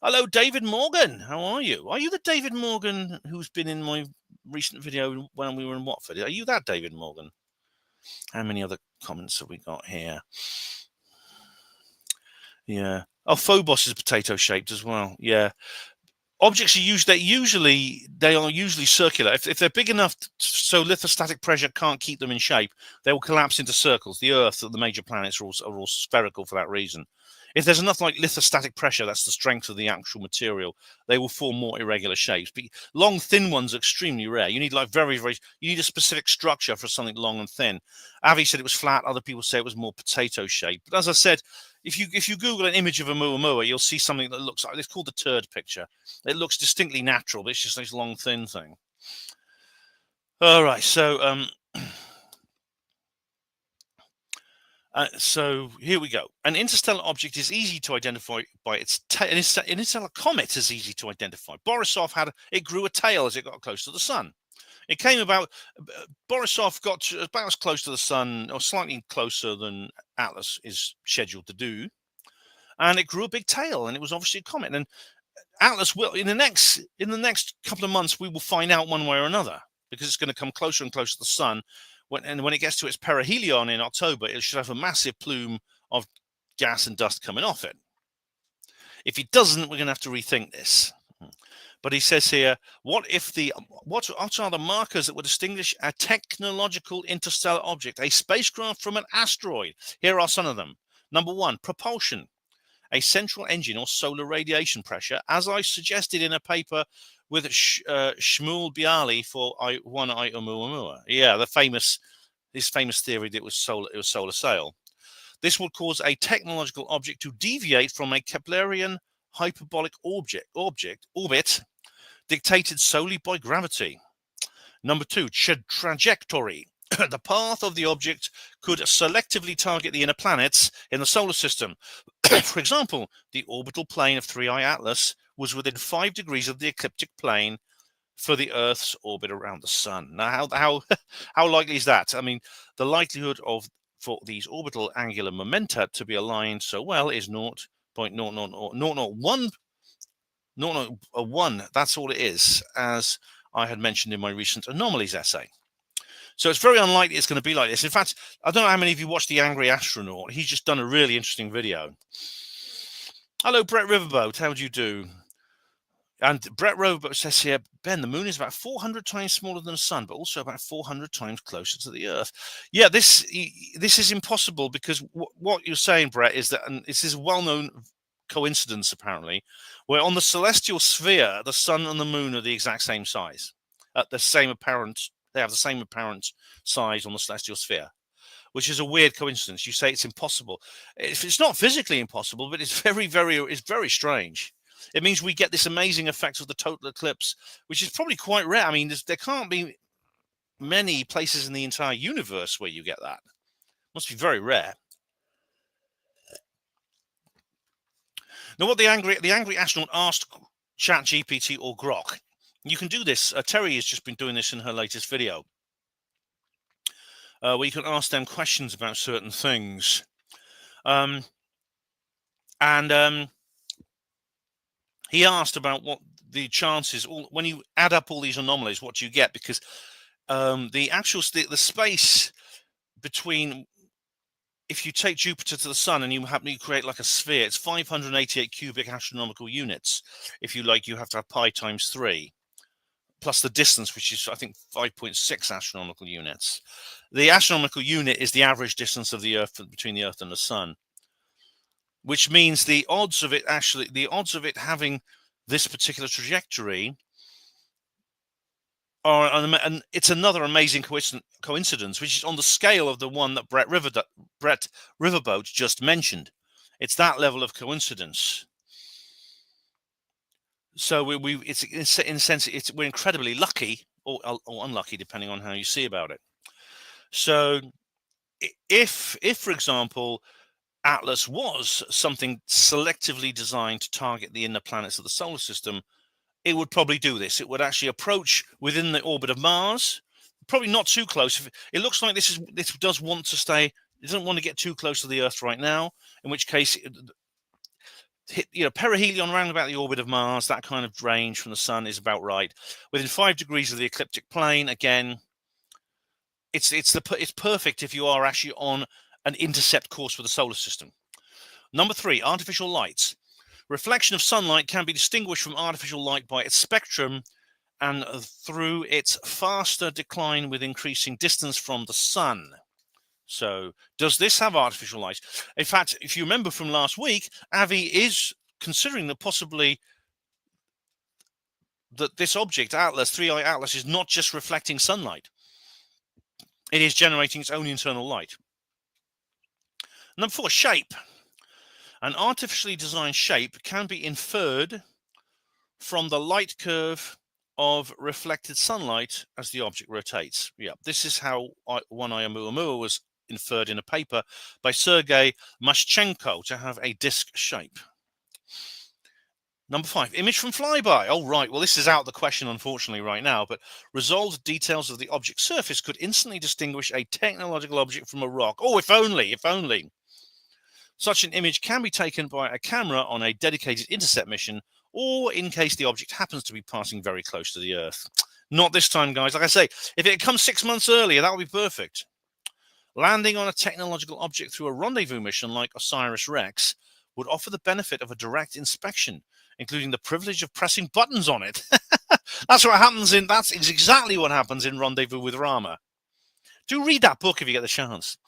Hello, David Morgan. How are you? Are you the David Morgan who's been in my recent video when we were in Watford? Are you that David Morgan? How many other comments have we got here? Yeah. Oh, Phobos is potato-shaped as well. Yeah. Objects are usually circular. If they're big enough so lithostatic pressure can't keep them in shape, they will collapse into circles. The Earth, the major planets are all spherical for that reason. If there's enough lithostatic pressure, that's the strength of the actual material, they will form more irregular shapes. But long, thin ones are extremely rare. You need you need a specific structure for something long and thin. Avi said it was flat. Other people say it was more potato shaped. But as I said, if you Google an image of a Oumuamua, you'll see something that looks like, it's called the turd picture. It looks distinctly natural, but it's just this long, thin thing. All right, so so here we go. An interstellar object is easy to identify by its tail. An interstellar comet is easy to identify. Borisov it grew a tail as it got close to the sun. It came about, Borisov got about as close to the sun, or slightly closer than Atlas is scheduled to do, and it grew a big tail, and it was obviously a comet. And Atlas will, in the next couple of months, we will find out one way or another, because it's going to come closer and closer to the sun. When it gets to its perihelion in October, it should have a massive plume of gas and dust coming off it. If it doesn't, we're going to have to rethink this. But he says here, what are the markers that would distinguish a technological interstellar object, a spacecraft from an asteroid? Here are some of them. Number one, propulsion, a central engine or solar radiation pressure, as I suggested in a paper with Shmuel Bialy for 1I Oumuamua. Yeah, his famous theory that it was solar sail. This would cause a technological object to deviate from a Keplerian hyperbolic orbit dictated solely by gravity. Number 2, trajectory. The path of the object could selectively target the inner planets in the solar system. For example, the orbital plane of 3i Atlas was within 5 degrees of the ecliptic plane for the Earth's orbit around the Sun. Now, how likely is that? I mean, the likelihood for these orbital angular momenta to be aligned so well is 0.00001. That's all it is, as I had mentioned in my recent anomalies essay. So it's very unlikely it's going to be like this. In fact, I don't know how many of you watched The Angry Astronaut. He's just done a really interesting video. Hello, Brett Riverboat. How do you do? And Brett Riverboat says here, Ben, the moon is about 400 times smaller than the sun, but also about 400 times closer to the Earth. Yeah, this is impossible, because what you're saying, Brett, is that, and this is a well-known coincidence apparently, where on the celestial sphere, the sun and the moon are the exact same size. They have the same apparent size on the celestial sphere, which is a weird coincidence. You say it's impossible. It's not physically impossible, but it's very strange. It means we get this amazing effect of the total eclipse, which is probably quite rare. I mean, there can't be many places in the entire universe where you get that. It must be very rare. Now, what the angry astronaut asked ChatGPT or Grok, you can do this. Terry has just been doing this in her latest video, where you can ask them questions about certain things. He asked about what the chances, when you add up all these anomalies, what do you get? Because the space between, if you take Jupiter to the sun and you create like a sphere, it's 588 cubic astronomical units. If you like, you have to have pi times 3, plus the distance, which is, I think, 5.6 astronomical units. The astronomical unit is the average distance of the Earth between the Earth and the sun, which means the odds of it having this particular trajectory are, and it's another amazing coincidence, which is on the scale of the one that Brett Riverboat just mentioned. It's that level of coincidence. So it's in a sense, we're incredibly lucky or unlucky, depending on how you see about it. So if for example, Atlas was something selectively designed to target the inner planets of the solar system, it would probably do this. It would actually approach within the orbit of Mars, probably not too close. It looks like this does want to stay. It doesn't want to get too close to the Earth right now, in which case, perihelion around about the orbit of Mars, that kind of range from the sun is about right. Within 5 degrees of the ecliptic plane, again, it's perfect if you are actually on an intercept course for the solar system. Number 3, artificial lights. Reflection of sunlight can be distinguished from artificial light by its spectrum and through its faster decline with increasing distance from the sun. So, does this have artificial light? In fact, if you remember from last week, Avi is considering that possibly that this object, Atlas, 3i Atlas, is not just reflecting sunlight. It is generating its own internal light. Number 4, shape. An artificially designed shape can be inferred from the light curve of reflected sunlight as the object rotates. Yeah, this is how One-Eye Oumuamua was inferred in a paper by Sergei Mashchenko to have a disc shape. Number 5, image from flyby. Oh, right. Well, this is out of the question, unfortunately, right now, but resolved details of the object's surface could instantly distinguish a technological object from a rock. Oh, if only, if only. Such an image can be taken by a camera on a dedicated intercept mission, or in case the object happens to be passing very close to the Earth. Not this time, guys. Like I say, if it comes 6 months earlier, that would be perfect. Landing on a technological object through a rendezvous mission like OSIRIS-REx would offer the benefit of a direct inspection, including the privilege of pressing buttons on it. That's exactly what happens in Rendezvous with Rama. Do read that book if you get the chance.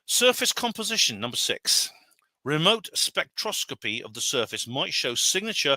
Surface composition, number 6. Remote spectroscopy of the surface might show signature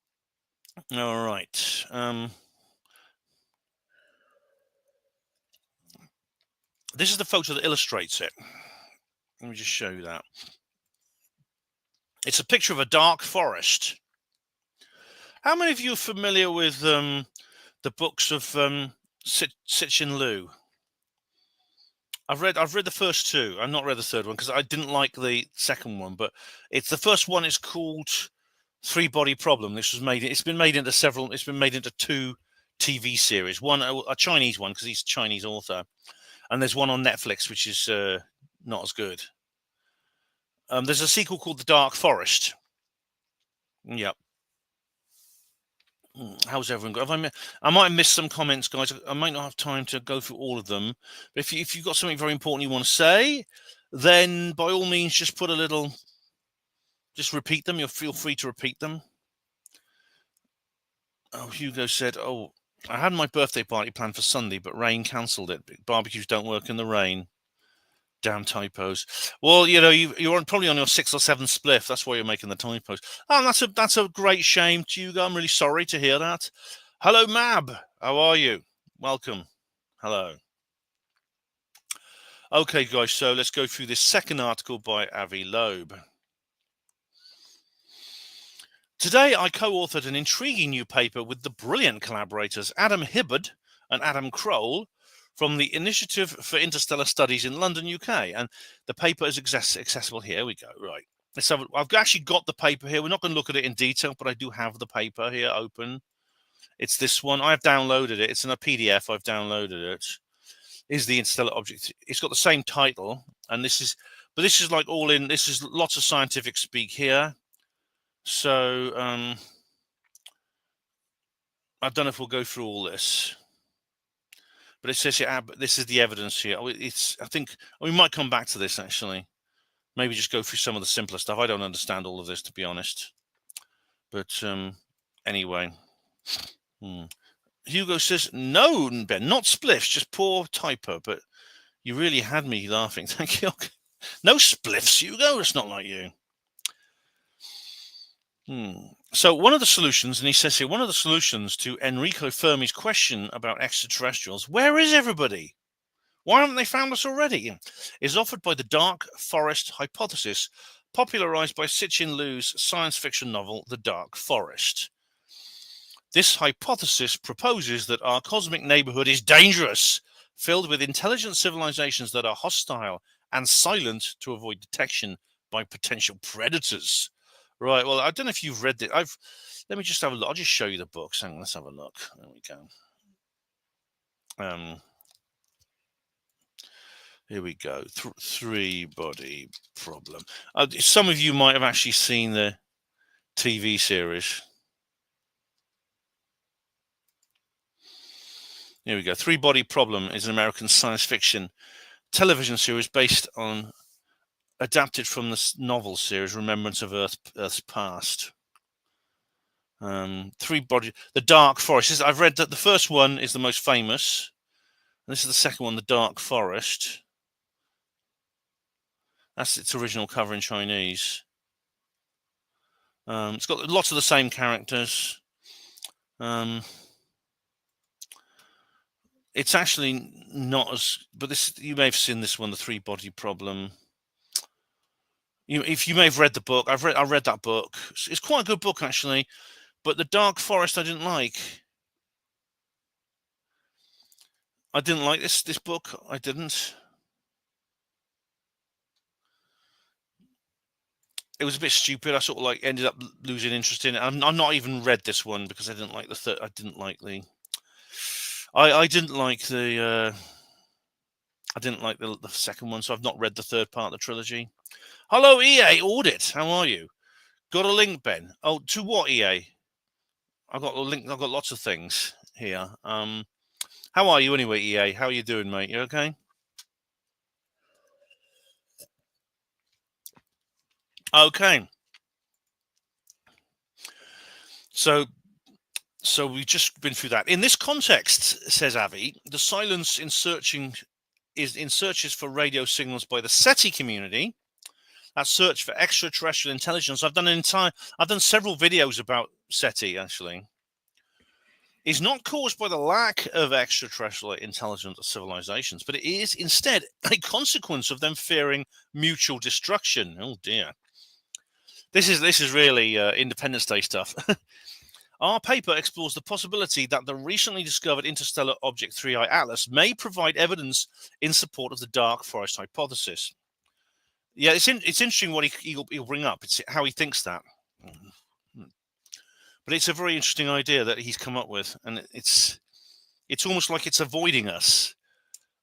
All right. This is the photo that illustrates it. Let me just show you that. It's a picture of a dark forest. How many of you are familiar with the books of Cixin Liu? I've read the first two. I've not read the third one because I didn't like the second one. But it's the first one. Is called Three Body Problem. This was made. It's been made into several. It's been made into two TV series. One a Chinese one because he's a Chinese author, and there's one on Netflix which is not as good. There's a sequel called The Dark Forest. Yep. How's everyone got? I might have missed some comments, guys. I might not have time to go through all of them. But if you've got something very important you want to say, then by all means, just put a little. Just repeat them. You'll feel free to repeat them. Oh, Hugo said, "Oh, I had my birthday party planned for Sunday, but rain cancelled it. Barbecues don't work in the rain. Damn typos." Well, you know, you're probably on your 6th or 7th spliff. That's why you're making the typos. Oh, that's a great shame, Hugo. I'm really sorry to hear that. Hello, Mab. How are you? Welcome. Hello. Okay, guys. So let's go through this second article by Avi Loeb. Today, I co-authored an intriguing new paper with the brilliant collaborators Adam Hibbard and Adam Kroll from the Initiative for Interstellar Studies in London, UK. And the paper is accessible here. Here we go. Right. So I've actually got the paper here. We're not going to look at it in detail, but I do have the paper here open. It's this one. I've downloaded it. It's in a PDF. I've downloaded it. Is the Interstellar Object. It's got the same title. And this is like all in. This is lots of scientific speak here. So I don't know if we'll go through all this. But it says here, this is the evidence here. I think we might come back to this, actually. Maybe just go through some of the simpler stuff. I don't understand all of this, to be honest. But anyway. Hugo says, no, Ben, not spliffs, just poor typo. But you really had me laughing. Thank you. Okay. No spliffs, Hugo. It's not like you. So one of the solutions, and he says here, one of the solutions to Enrico Fermi's question about extraterrestrials, where is everybody? Why haven't they found us already? Is offered by the dark forest hypothesis, popularized by Cixin Liu's science fiction novel, The Dark Forest. This hypothesis proposes that our cosmic neighborhood is dangerous, filled with intelligent civilizations that are hostile and silent to avoid detection by potential predators. Right. Well, I don't know if you've read it. Let me just have a look. I'll just show you the books. Hang on, let's have a look. There we go. Here we go. Three Body Problem. Some of you might have actually seen the TV series. Here we go. Three Body Problem is an American science fiction television series adapted from the novel series Remembrance of Earth's Past. The Dark Forest. I've read that the first one is the most famous. And this is the second one, The Dark Forest. That's its original cover in Chinese. It's got lots of the same characters. It's actually not as, but this, you may have seen this one, The Three Body Problem. If you may have read the book, I read that book. It's quite a good book, actually. But The Dark Forest, I didn't like. I didn't like this book. I didn't. It was a bit stupid. I sort of ended up losing interest in it. I'm not even read this one because I didn't like the third. I didn't like the. I didn't like the. I didn't like the second one, so I've not read the third part of the trilogy. Hello, EA Audit. How are you? Got a link, Ben? Oh, to what, EA? I've got a link. I've got lots of things here. How are you anyway, EA? How are you doing, mate? You okay? Okay. So we've just been through that. In this context, says Avi, the silence in searches for radio signals by the SETI community. That search for extraterrestrial intelligence. I've done several videos about SETI, actually. is not caused by the lack of extraterrestrial intelligent civilizations, but it is instead a consequence of them fearing mutual destruction. Oh dear. This is really Independence Day stuff. Our paper explores the possibility that the recently discovered interstellar object 3I Atlas may provide evidence in support of the dark forest hypothesis. Yeah, it's interesting what he'll bring up. It's how he thinks that. But it's a very interesting idea that he's come up with, and it's almost like it's avoiding us,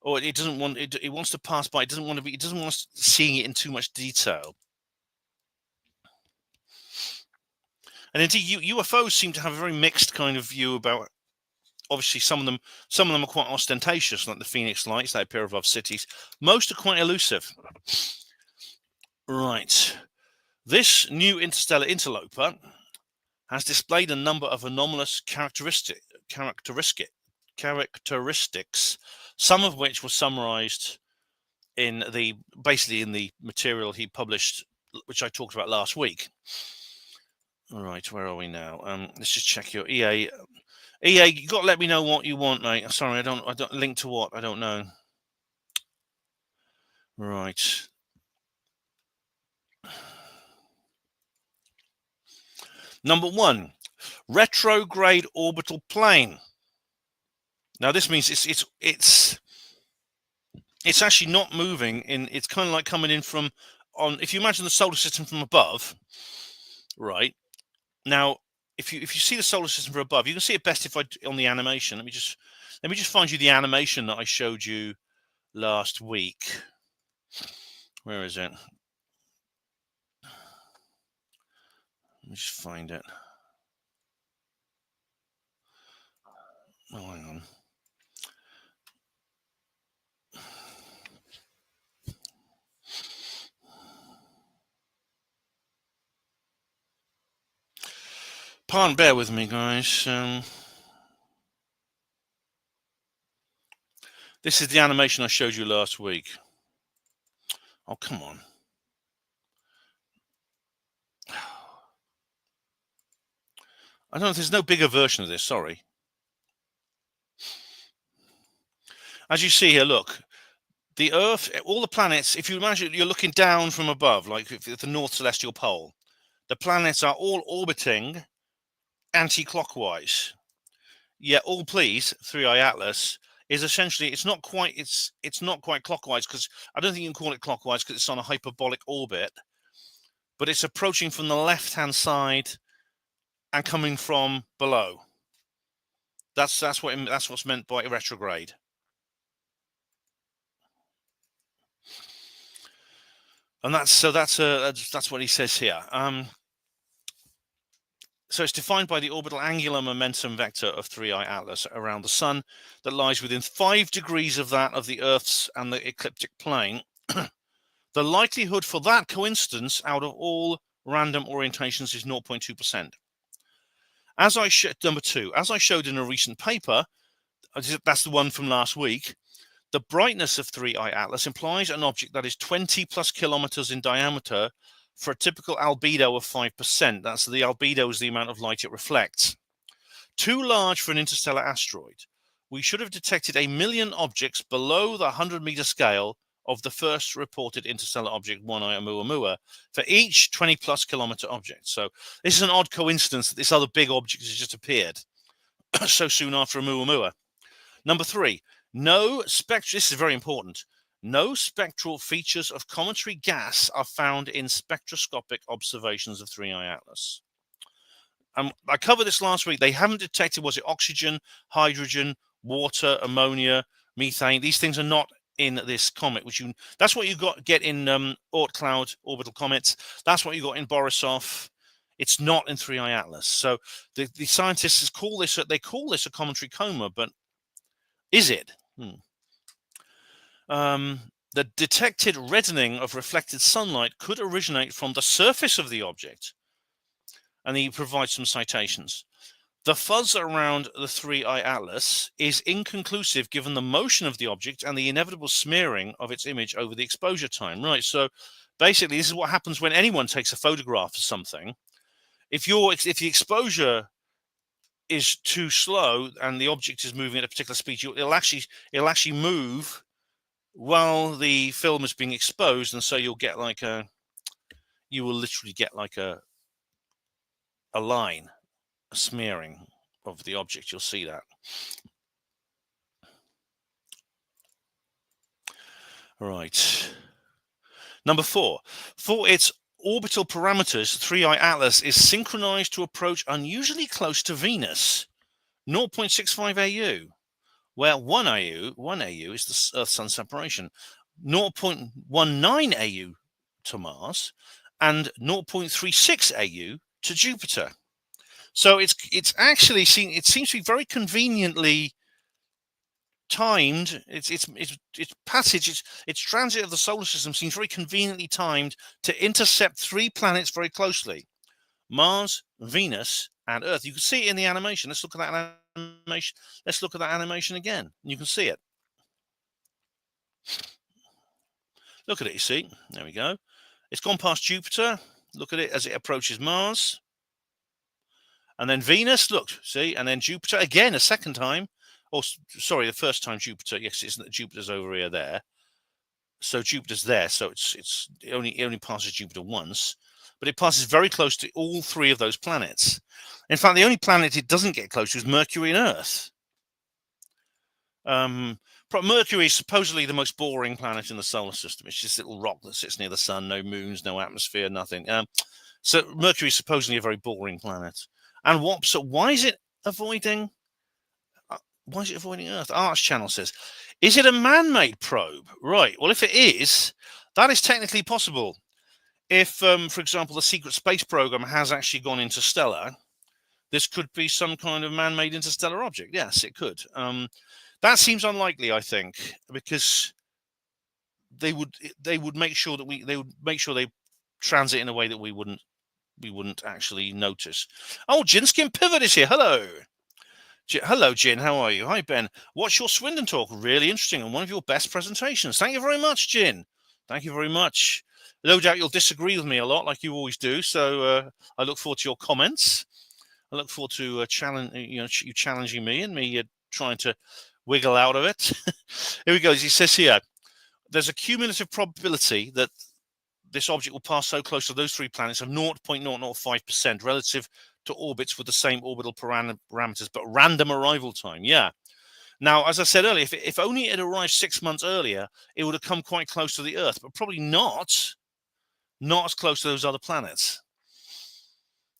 or it doesn't want it wants to pass by. It doesn't want us seeing it in too much detail. And indeed, UFOs seem to have a very mixed kind of view about. Obviously, some of them are quite ostentatious, like the Phoenix Lights. They appear above cities. Most are quite elusive. Right. This new interstellar interloper has displayed a number of anomalous characteristics, some of which were summarized in the material he published, which I talked about last week. All right, where are we now? Let's just check your EA. EA, you got to let me know what you want, mate. Sorry, I don't link to what. I don't know. Right. Number 1, retrograde orbital plane. Now this means it's actually not moving in. It's kind of like coming in from on. If you imagine the solar system from above, right? Now, if you see the solar system from above, you can see it best if on the animation. Let me just find you the animation that I showed you last week. Where is it? Let me just find it. Oh, hang on. Pardon, bear with me, guys. This is the animation I showed you last week. Oh, come on. I don't know if there's no bigger version of this, sorry. As you see here, look, the Earth, all the planets, if you imagine you're looking down from above, like at the North Celestial Pole, the planets are all orbiting anti-clockwise. Yet all please, 3I Atlas, is essentially, it's not quite clockwise, because I don't think you can call it clockwise because it's on a hyperbolic orbit, but it's approaching from the left-hand side and coming from below. That's what's meant by retrograde. And that's what he says here. So it's defined by the orbital angular momentum vector of 3I Atlas around the Sun that lies within 5 degrees of that of the Earth's and the ecliptic plane. The likelihood for that coincidence out of all random orientations is 0.2%. Number 2, as I showed in a recent paper, that's the one from last week, the brightness of 3I Atlas implies an object that is 20 plus kilometers in diameter for a typical albedo of 5%. That's the albedo is the amount of light it reflects. Too large for an interstellar asteroid. We should have detected 1 million objects below the 100-meter scale of the first reported interstellar object 1I Oumuamua for each 20-plus kilometer object. So this is an odd coincidence that this other big object has just appeared so soon after Oumuamua. Number 3, this is very important. No spectral features of cometary gas are found in spectroscopic observations of 3I Atlas. I covered this last week. They haven't detected, was it oxygen, hydrogen, water, ammonia, methane? These things are not in this comet, that's what you get in Oort cloud orbital comets. That's what you got in Borisov. It's not in 3I Atlas. So the scientists call this a cometary coma, but is it? The detected reddening of reflected sunlight could originate from the surface of the object. And he provides some citations. The fuzz around the 3I Atlas is inconclusive given the motion of the object and the inevitable smearing of its image over the exposure time. Right, so basically this is what happens when anyone takes a photograph of something. If the exposure is too slow and the object is moving at a particular speed, it'll actually move while the film is being exposed, and so you will literally get like a line, a smearing of the object. You'll see that. Right. Number 4. For its orbital parameters, 3i Atlas is synchronized to approach unusually close to Venus, 0.65 AU, where 1 AU is the Earth-Sun separation, 0.19 AU to Mars, and 0.36 AU to Jupiter. So it's actually seen. It seems to be very conveniently timed. Its passage, its transit of the solar system seems very conveniently timed to intercept 3 planets very closely: Mars, Venus, and Earth. You can see it in the animation. Let's look at that animation. Let's look at that animation again. You can see it. Look at it. You see? There we go. It's gone past Jupiter. Look at it as it approaches Mars. And then Venus, look, see? And then Jupiter again a second time. Or, sorry, the first time Jupiter. Yes, Jupiter's over here there. So Jupiter's there. So it only passes Jupiter once. But it passes very close to all 3 of those planets. In fact, the only planet it doesn't get close to is Mercury and Earth. Mercury is supposedly the most boring planet in the solar system. It's just a little rock that sits near the sun, no moons, no atmosphere, nothing. So Mercury is supposedly a very boring planet. And why is it avoiding? Why is it avoiding Earth? Arch Channel says, is it a man-made probe? Right. Well, if it is, that is technically possible. If, for example, the secret space program has actually gone interstellar, this could be some kind of man-made interstellar object. Yes, it could. That seems unlikely, I think, because they would make sure that they transit in a way that we wouldn't actually notice. Oh, Jinskin Pivot is here. Hello. Hello, Jin. How are you? Hi, Ben. What's your Swindon talk? Really interesting and one of your best presentations. Thank you very much, Jin. Thank you very much. No doubt you'll disagree with me a lot, like you always do. So I look forward to your comments. I look forward to you challenging me and me trying to wiggle out of it. Here we go. He says here, there's a cumulative probability that this object will pass so close to those 3 planets of 0.005% relative to orbits with the same orbital parameters, but random arrival time. Yeah. Now, as I said earlier, if only it arrived 6 months earlier, it would have come quite close to the Earth, but probably not as close to those other planets.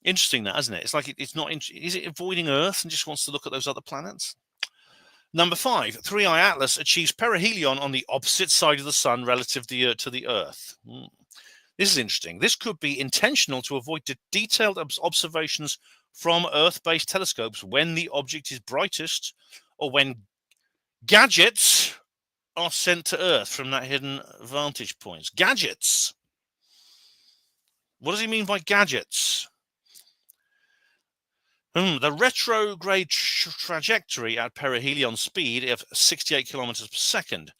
Interesting, that, isn't it? It's like it's not. Is it avoiding Earth and just wants to look at those other planets? Number 5, 3i Atlas achieves perihelion on the opposite side of the sun relative to the Earth. This is interesting. This could be intentional to avoid detailed observations from Earth-based telescopes when the object is brightest or when gadgets are sent to Earth from that hidden vantage point. Gadgets. What does he mean by gadgets? The retrograde trajectory at perihelion speed of 68 kilometers per second,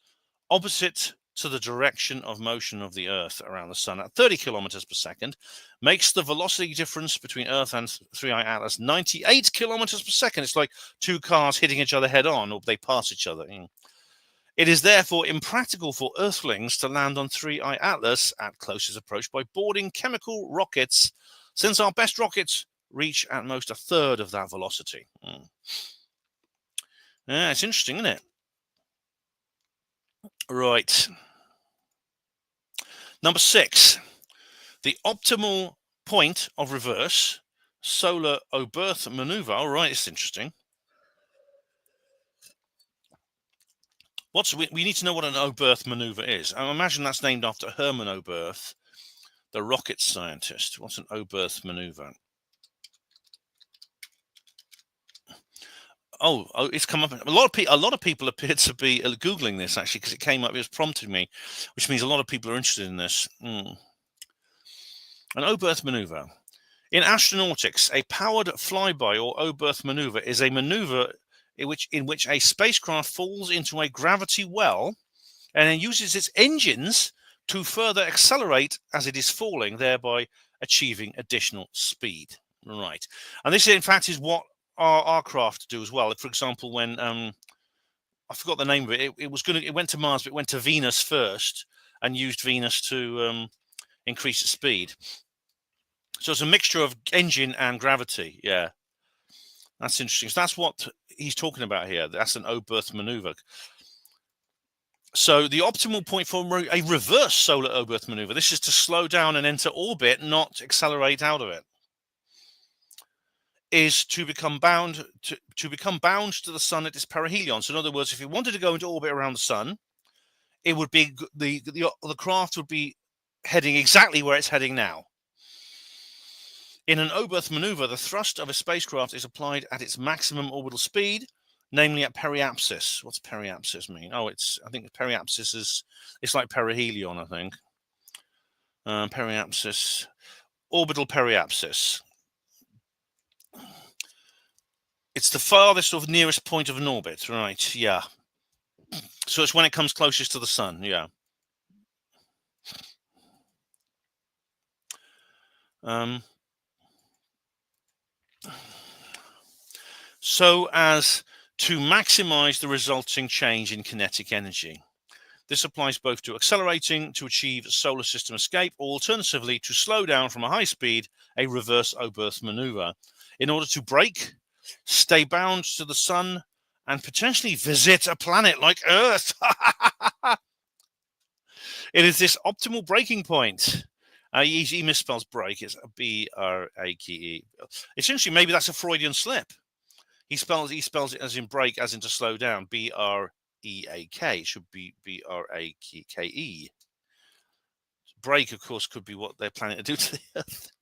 opposite to the direction of motion of the Earth around the sun at 30 kilometers per second, makes the velocity difference between Earth and 3i Atlas 98 kilometers per second. It's like 2 cars hitting each other head on, or they pass each other. It is therefore impractical for Earthlings to land on 3i Atlas at closest approach by boarding chemical rockets, since our best rockets reach at most 1/3 of that velocity. Yeah, it's interesting, isn't it? Right. Number 6, the optimal point of reverse solar Oberth maneuver. All right, it's interesting. We need to know what an Oberth maneuver is. I imagine that's named after Hermann Oberth, the rocket scientist. What's an Oberth maneuver? Oh, it's come up. A lot of people appear to be Googling this, actually, because it came up. It was prompting me, which means a lot of people are interested in this. An Oberth maneuver. In astronautics, a powered flyby or Oberth maneuver is a maneuver in which a spacecraft falls into a gravity well and then uses its engines to further accelerate as it is falling, thereby achieving additional speed. Right. And this, in fact, is what our craft do as well. For example, when I forgot the name of it, it went to Mars, but it went to Venus first and used Venus to increase its speed. So it's a mixture of engine and gravity. Yeah, that's interesting. So that's what he's talking about here. That's an O-berth maneuver. So the optimal point for a reverse solar O-berth maneuver, this is to slow down and enter orbit, not accelerate out of it, is to become bound to the sun at its perihelion. So in other words, if it wanted to go into orbit around the sun, it would be the craft would be heading exactly where it's heading now. In an O-berth maneuver, the thrust of a spacecraft is applied at its maximum orbital speed, namely at periapsis. What's periapsis mean? Oh, I think periapsis it's like perihelion, I think. Periapsis, orbital periapsis. It's the farthest or nearest point of an orbit, right? Yeah. So it's when it comes closest to the sun, yeah. So as to maximize the resulting change in kinetic energy. This applies both to accelerating to achieve solar system escape, or alternatively to slow down from a high speed, a reverse O-berth maneuver, in order to brake, stay bound to the sun, and potentially visit a planet like Earth. It is this optimal braking point. He misspells brake. It's B-R-A-K-E. Essentially, maybe that's a Freudian slip. He spells it as in brake, as in to slow down. B-R-E-A-K. It should be B-R-A-K-E. Brake, of course, could be what they're planning to do to the Earth.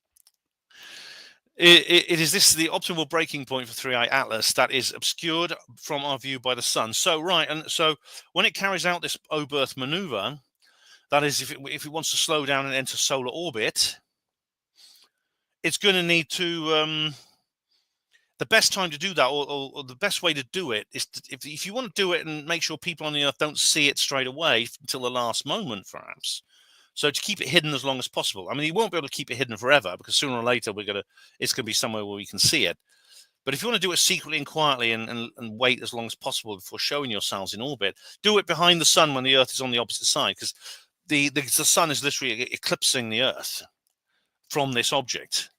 It is the optimal braking point for 3i Atlas that is obscured from our view by the sun. So, right, and so when it carries out this O-berth maneuver, that is, if it wants to slow down and enter solar orbit, it's going to need to... the best time to do that, or the best way to do it, is if you want to do it and make sure people on the Earth don't see it straight away until the last moment, perhaps. So to keep it hidden as long as possible. I mean, you won't be able to keep it hidden forever, because sooner or later it's going to be somewhere where we can see it. But if you want to do it secretly and quietly and wait as long as possible before showing yourselves in orbit, do it behind the sun when the Earth is on the opposite side, because the sun is literally eclipsing the Earth from this object.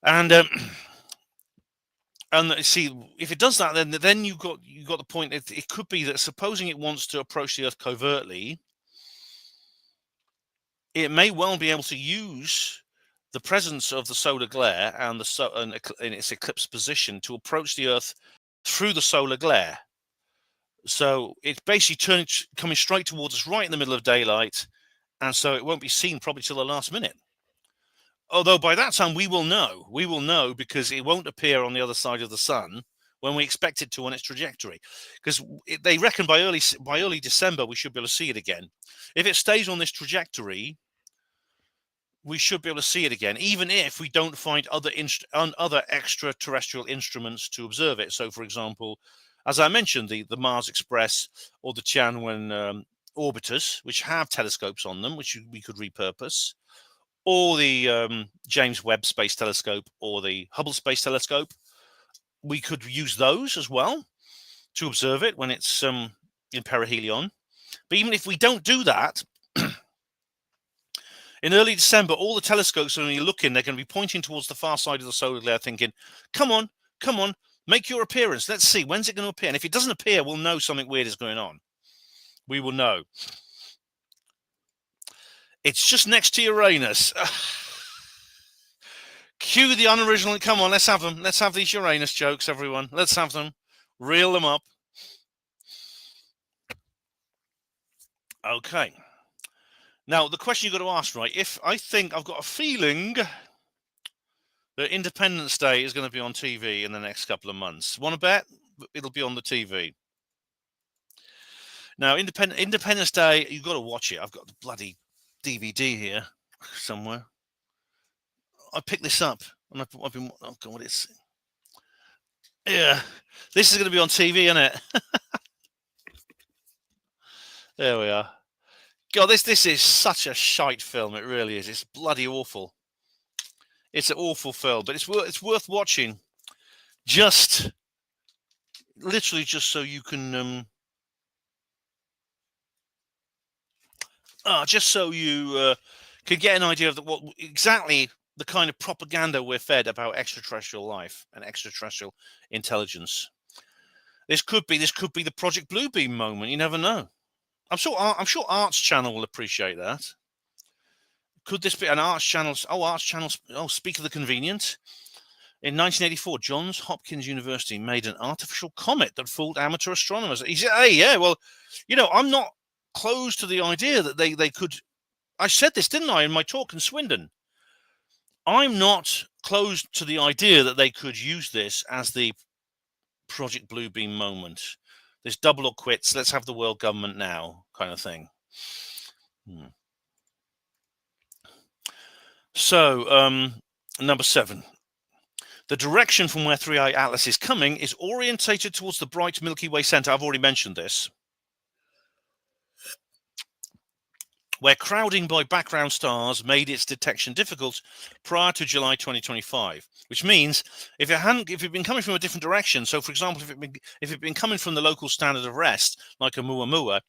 And see, if it does that, then you got the point. It could be that supposing it wants to approach the Earth covertly, it may well be able to use the presence of the solar glare and in its eclipse position to approach the Earth through the solar glare. So it's basically coming straight towards us right in the middle of daylight, and so it won't be seen probably till the last minute. Although by that time we will know because it won't appear on the other side of the sun when we expect it to on its trajectory. Because they reckon by early December we should be able to see it again. If it stays on this trajectory, we should be able to see it again, even if we don't find other extraterrestrial instruments to observe it. So, for example, as I mentioned, the Mars Express or the Tianwen orbiters, which have telescopes on them, which we could repurpose, or the James Webb Space Telescope or the Hubble Space Telescope, we could use those as well to observe it when it's in perihelion. But even if we don't do that, in early December, all the telescopes, when you look in, they're going to be pointing towards the far side of the solar glare, thinking, come on, make your appearance. Let's see, when's it going to appear? And if it doesn't appear, we'll know something weird is going on. We will know. It's just next to Uranus. Cue the unoriginal. Come on, let's have them. Let's have these Uranus jokes, everyone. Let's have them. Reel them up. Okay. Now, the question you've got to ask, right? I've got a feeling that Independence Day is going to be on TV in the next couple of months. Want to bet? It'll be on the TV. Now, Independence Day, you've got to watch it. I've got the bloody DVD here somewhere. I picked this up, and I've been. Oh God, what is? Yeah, this is going to be on TV, isn't it? There we are. God, this is such a shite film. It really is. It's bloody awful. It's an awful film, but it's worth watching. just literally just so you can just so you can get an idea of what exactly the kind of propaganda we're fed about extraterrestrial life and extraterrestrial intelligence. This could be the Project Bluebeam moment. You never know. I'm sure Arts Channel will appreciate that. Could this be an Arts Channel? Arts Channel. Speak of the convenient. In 1984, Johns Hopkins University made an artificial comet that fooled amateur astronomers. He said, "Hey, yeah, well, I'm not closed to the idea that they could." I said this, didn't I, in my talk in Swindon? I'm not closed to the idea that they could use this as the Project Bluebeam moment. This double or quits, let's have the world government now kind of thing. So, number 7. The direction from where 3i Atlas is coming is orientated towards the bright Milky Way center. I've already mentioned this. Where crowding by background stars made its detection difficult prior to July 2025, which means if it been coming from a different direction, so for example, if it been coming from the local standard of rest, like Oumuamua,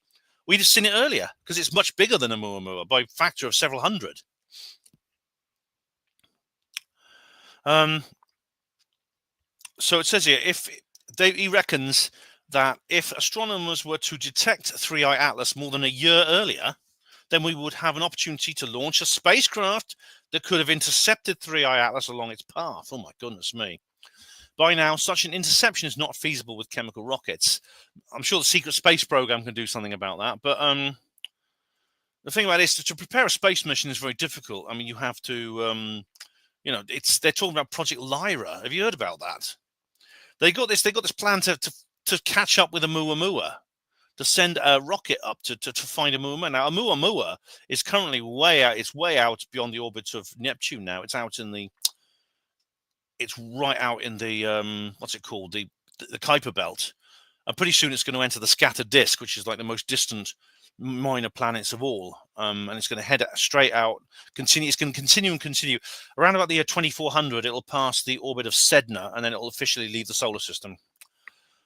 we'd have seen it earlier because it's much bigger than Oumuamua by a factor of several hundred. So it says here, he reckons that if astronomers were to detect 3i Atlas more than a year earlier, then we would have an opportunity to launch a spacecraft that could have intercepted 3i Atlas along its path. Oh my goodness me. By now, such an interception is not feasible with chemical rockets. I'm sure the secret space program can do something about that. But the thing about it is to prepare a space mission is very difficult. I mean, you have to, they're talking about Project Lyra. Have you heard about that? They got this plan to catch up with Oumuamua, to send a rocket up to find Oumuamua. Now, Oumuamua is currently way out. It's way out beyond the orbit of Neptune now. It's right out in the what's it called, the Kuiper belt, and pretty soon it's going to enter the scattered disk, which is like the most distant minor planets of all, and it's going to head straight out. It's going to continue around about the year 2400. It'll pass the orbit of Sedna, and then it'll officially leave the solar system.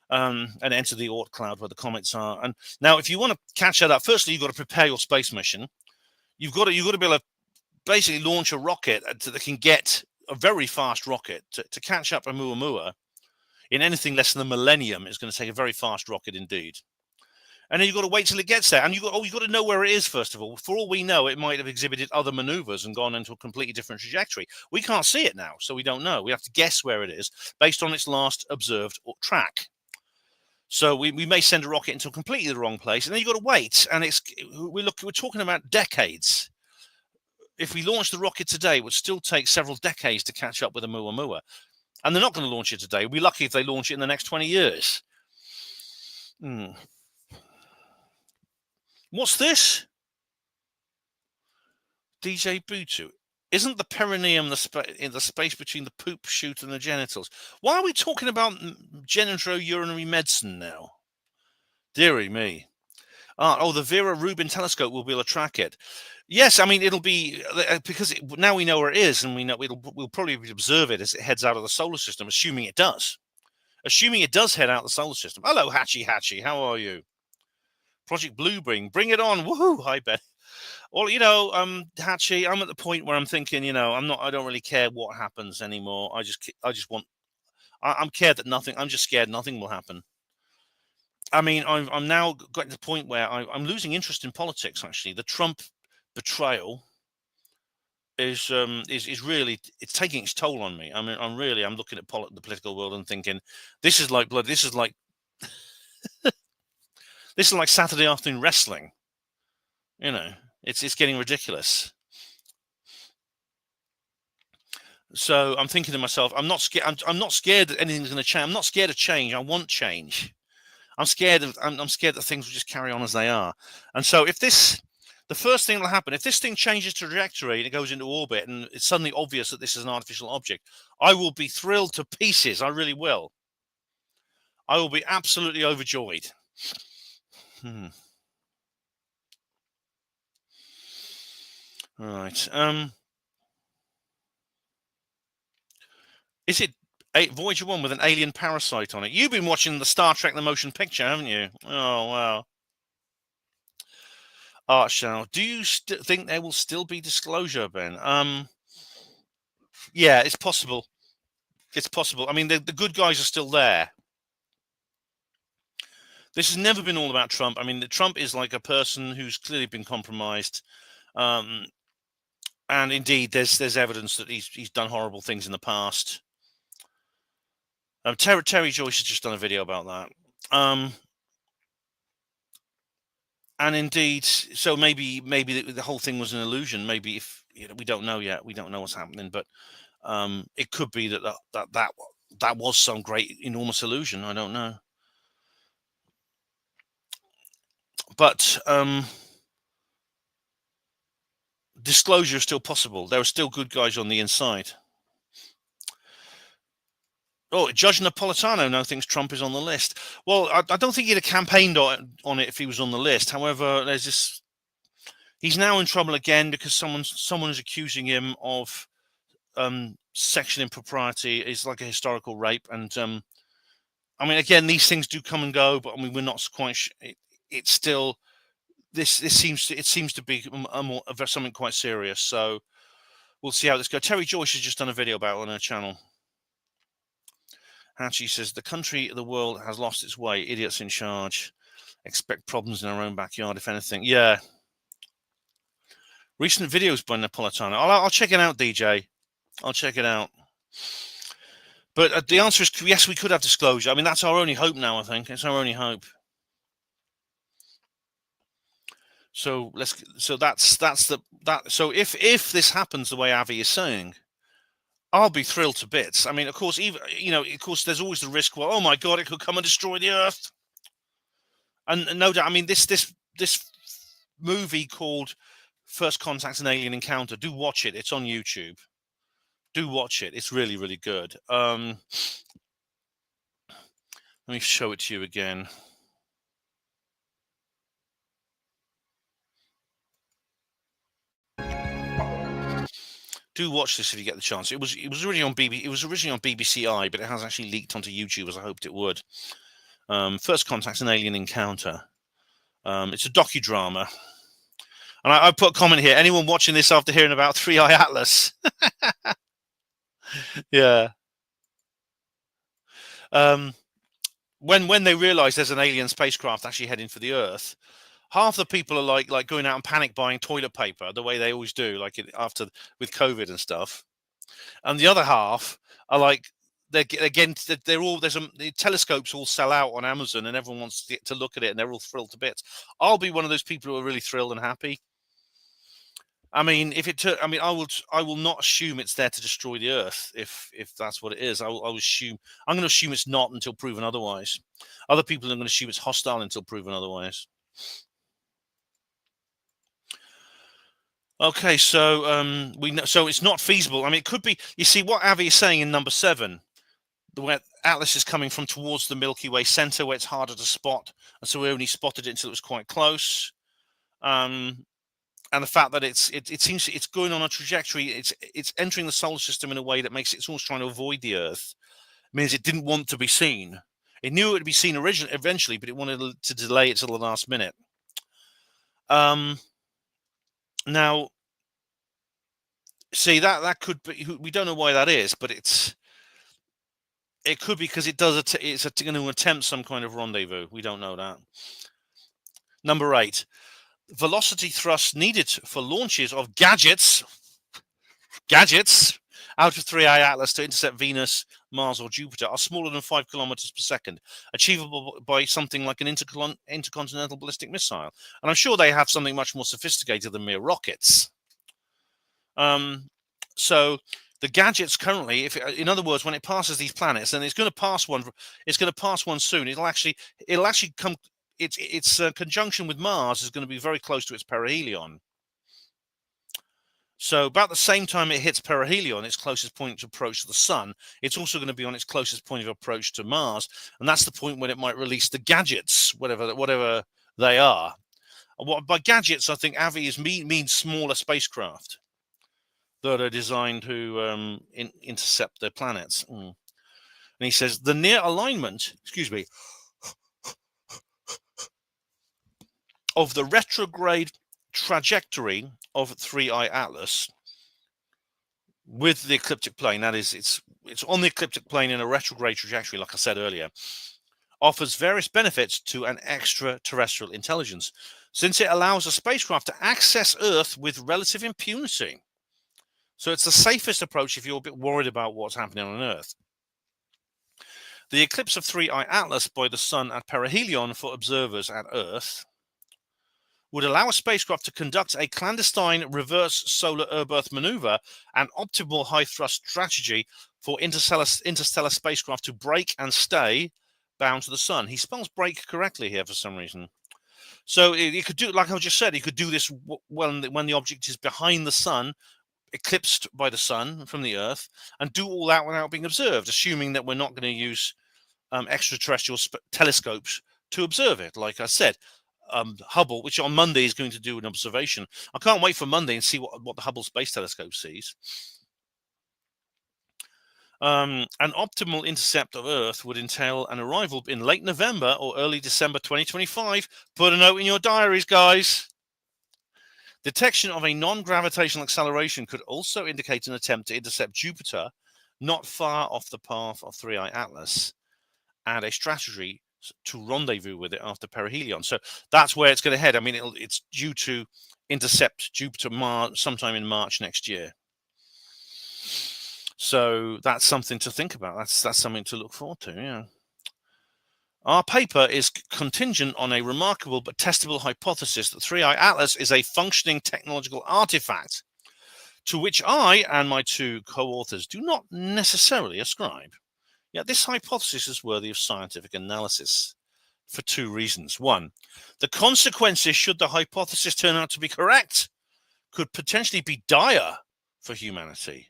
And enter the Oort cloud where the comets are. And now, if you want to catch that up, firstly, you've got to prepare your space mission. You've got to be able to basically launch a rocket that can get a very fast rocket to catch up Oumuamua in anything less than a millennium. Is going to take a very fast rocket indeed. And then you've got to wait till it gets there. And you've got to know where it is, first of all. For all we know, it might have exhibited other maneuvers and gone into a completely different trajectory. We can't see it now, so we don't know. We have to guess where it is based on its last observed track. So we may send a rocket into completely the wrong place, and then you've got to wait. And we're talking about decades. If we launch the rocket today, it would still take several decades to catch up with Oumuamua. And they're not going to launch it today. We'll be lucky if they launch it in the next 20 years. What's this? DJ Butu. Isn't the perineum in the space between the poop chute and the genitals? Why are we talking about genitourinary medicine now? Dearie me. The Vera Rubin telescope will be able to track it. Yes, I mean, it'll be because now we know where it is, and we know we'll probably observe it as it heads out of the solar system, assuming it does. Assuming it does head out of the solar system. Hello, Hatchy. How are you? Project Bluebeam, bring it on. Woohoo! Hi, Ben. Well, Hatchy, I'm at the point where I'm thinking, I don't really care what happens anymore. I'm scared nothing will happen. I mean, I'm now getting to the point where I'm losing interest in politics. Actually, the Trump betrayal is really, it's taking its toll on me. I mean, I'm looking at the political world and thinking, this is like blood. This is like this is like Saturday afternoon wrestling. It's getting ridiculous. So I'm thinking to myself, I'm not scared. I'm not scared that anything's going to change. I'm not scared of change. I want change. I'm scared that things will just carry on as they are. And so the first thing that will happen, if this thing changes trajectory and it goes into orbit and it's suddenly obvious that this is an artificial object, I will be thrilled to pieces. I really will. I will be absolutely overjoyed. Right. Is it Voyager 1 with an alien parasite on it. You've been watching the Star Trek the motion picture, haven't you? Oh, wow. Art Channel. Do you think there will still be disclosure, Ben? Yeah, it's possible. It's possible. I mean, the good guys are still there. This has never been all about Trump. I mean, Trump is like a person who's clearly been compromised. And indeed, there's evidence that he's done horrible things in the past. Terry Joyce has just done a video about that. And indeed, so maybe the whole thing was an illusion. Maybe if we don't know yet, we don't know what's happening, but it could be that was some great enormous illusion. I don't know, but disclosure is still possible. There are still good guys on the inside. Oh, Judge Napolitano now thinks Trump is on the list. Well, I don't think he'd have campaigned on it if he was on the list. However, there's this. He's now in trouble again because someone is accusing him of sexual impropriety. It's like a historical rape, and I mean, again, these things do come and go, but I mean, we're not quite. It's still this seems to be something quite serious. So we'll see how this goes. Terry Joyce has just done a video about it on her channel. And she says, the country, the world has lost its way. Idiots in charge. Expect problems in our own backyard, if anything. Yeah. Recent videos by Napolitano. I'll check it out, DJ. I'll check it out. But the answer is yes, we could have disclosure. I mean, that's our only hope now, I think. It's our only hope. So so if this happens the way Avi is saying, I'll be thrilled to bits. I mean, of course, of course, there's always the risk. Well, oh my God, it could come and destroy the Earth. And no doubt, I mean, this movie called First Contact: An Alien Encounter. Do watch it. It's on YouTube. Do watch it. It's really, really good. Let me show it to you again. Do watch this if you get the chance. It was originally on BBC I, but it has actually leaked onto YouTube as I hoped it would. First Contact: An Alien Encounter. It's a docudrama. And I put a comment here. Anyone watching this after hearing about 3i Atlas? Yeah. When they realise there's an alien spacecraft actually heading for the Earth, half the people are like going out and panic buying toilet paper the way they always do, like with COVID and stuff. And the other half are like the telescopes all sell out on Amazon, and everyone wants to look at it, and they're all thrilled to bits. I'll be one of those people who are really thrilled and happy. I mean, I will not assume it's there to destroy the Earth if that's what it is. I'm going to assume it's not until proven otherwise. Other people are going to assume it's hostile until proven otherwise. Okay, so we know, so it's not feasible. I mean, it could be. You see what Avi is saying in number 7, where Atlas is coming from towards the Milky Way center, where it's harder to spot, and so we only spotted it until it was quite close. And the fact that it seems it's going on a trajectory, it's entering the solar system in a way that makes it's almost trying to avoid the Earth. It means it didn't want to be seen. It knew it would be seen eventually, but it wanted to delay it till the last minute. Now, see that could be. We don't know why that is, but it could be because it's going to attempt some kind of rendezvous. We don't know that. Number 8. Velocity thrust needed for launches of gadgets out of 3i Atlas to intercept Venus, Mars, or Jupiter are smaller than 5 kilometers per second, achievable by something like an intercontinental ballistic missile. And I'm sure they have something much more sophisticated than mere rockets. So the gadgets currently, in other words, when it passes these planets, and it's going to pass one soon. It'll actually come. Its conjunction with Mars is going to be very close to its perihelion. So about the same time it hits perihelion, its closest point of approach to the Sun, it's also going to be on its closest point of approach to Mars, and that's the point when it might release the gadgets, whatever they are. By gadgets, I think Avi means smaller spacecraft that are designed to intercept their planets. And he says, the near alignment, of the retrograde trajectory of 3I Atlas with the ecliptic plane, that is, it's on the ecliptic plane in a retrograde trajectory, like I said earlier, offers various benefits to an extraterrestrial intelligence, since it allows a spacecraft to access Earth with relative impunity. So it's the safest approach if you're a bit worried about what's happening on Earth. The eclipse of 3I Atlas by the Sun at perihelion for observers at Earth would allow a spacecraft to conduct a clandestine reverse solar Earth maneuver, an optimal high-thrust strategy for interstellar spacecraft to brake and stay bound to the Sun. He spells brake correctly here for some reason. So he could do, like I just said, he could do this when the object is behind the Sun, eclipsed by the Sun from the Earth, and do all that without being observed, assuming that we're not going to use extraterrestrial telescopes to observe it. Like I said, Hubble, which on Monday is going to do an observation. I can't wait for Monday and see what the Hubble Space Telescope sees. An optimal intercept of Earth would entail an arrival in late November or early December 2025. Put a note in your diaries, guys. Detection of a non-gravitational acceleration could also indicate an attempt to intercept Jupiter not far off the path of 3I Atlas, and a strategy to rendezvous with it after perihelion. So that's where it's going to head. I mean, it's due to intercept Jupiter sometime in March next year. So that's something to think about. That's something to look forward to. Yeah. Our paper is contingent on a remarkable but testable hypothesis that 3I Atlas is a functioning technological artifact, to which I and my two co-authors do not necessarily ascribe. Yet this hypothesis is worthy of scientific analysis for two reasons. One, the consequences should the hypothesis turn out to be correct could potentially be dire for humanity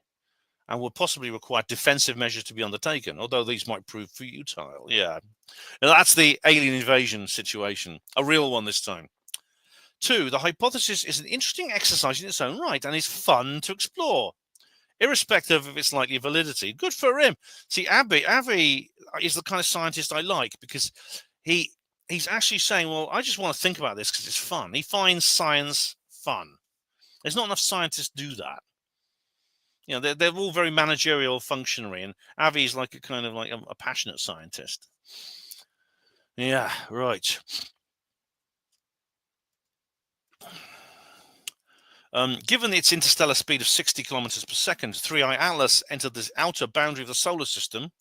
and would possibly require defensive measures to be undertaken, although these might prove futile. Yeah, now, that's the alien invasion situation, a real one this time. Two, the hypothesis is an interesting exercise in its own right and is fun to explore, irrespective of its likely validity. Good for him. See, Avi is the kind of scientist I like, because he's actually saying, well, I just want to think about this because it's fun. He finds science fun. There's not enough scientists do that. You know, they're all very managerial, functionary, and Avi's like a kind of like a passionate scientist. Yeah, right. Given its interstellar speed of 60 kilometers per second, 3I Atlas entered the outer boundary of the solar system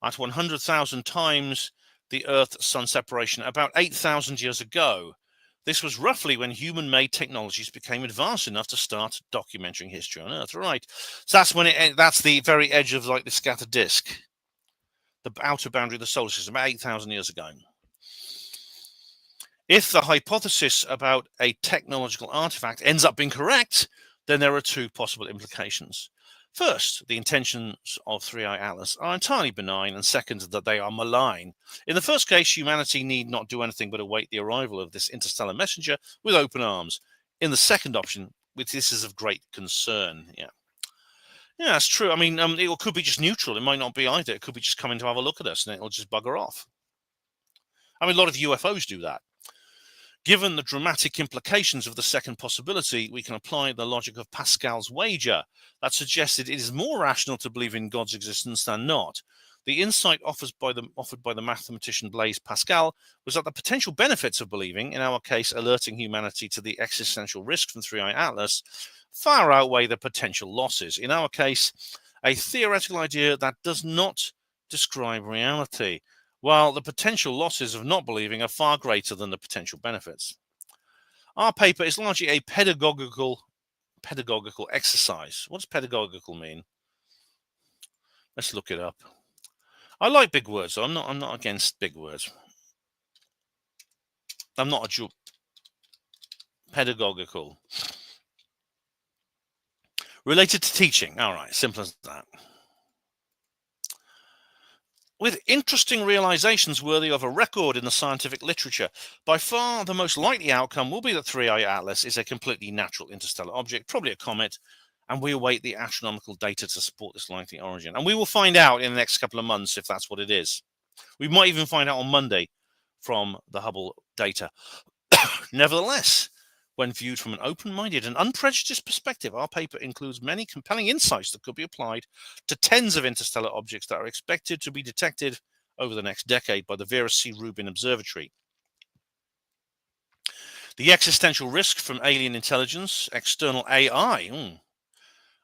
at 100,000 times the Earth-Sun separation about 8,000 years ago. This was roughly when human-made technologies became advanced enough to start documenting history on Earth. Right. So that's when that's the very edge of like the scattered disk, the outer boundary of the solar system, about 8,000 years ago. If the hypothesis about a technological artifact ends up being correct, then there are two possible implications. First, the intentions of 3I Atlas are entirely benign, and second, that they are malign. In the first case, humanity need not do anything but await the arrival of this interstellar messenger with open arms. In the second option, which this is of great concern. Yeah, that's true. I mean, it could be just neutral. It might not be either. It could be just coming to have a look at us, and it'll just bugger off. I mean, a lot of UFOs do that. Given the dramatic implications of the second possibility, we can apply the logic of Pascal's wager that suggested it is more rational to believe in God's existence than not. The insight offered by the mathematician Blaise Pascal was that the potential benefits of believing, in our case alerting humanity to the existential risk from 3I Atlas, far outweigh the potential losses. In our case, a theoretical idea that does not describe reality, while the potential losses of not believing are far greater than the potential benefits. Our paper is largely a pedagogical exercise. What does pedagogical mean? Let's look it up. I like big words, so I'm not against big words. I'm not a Jew. Pedagogical. Related to teaching. All right, simple as that. With interesting realizations worthy of a record in the scientific literature, by far the most likely outcome will be that 3I Atlas is a completely natural interstellar object, probably a comet, and we await the astronomical data to support this likely origin. And we will find out in the next couple of months if that's what it is. We might even find out on Monday from the Hubble data. Nevertheless, when viewed from an open-minded and unprejudiced perspective, our paper includes many compelling insights that could be applied to tens of interstellar objects that are expected to be detected over the next decade by the Vera C. Rubin Observatory. The existential risk from alien intelligence, external AI,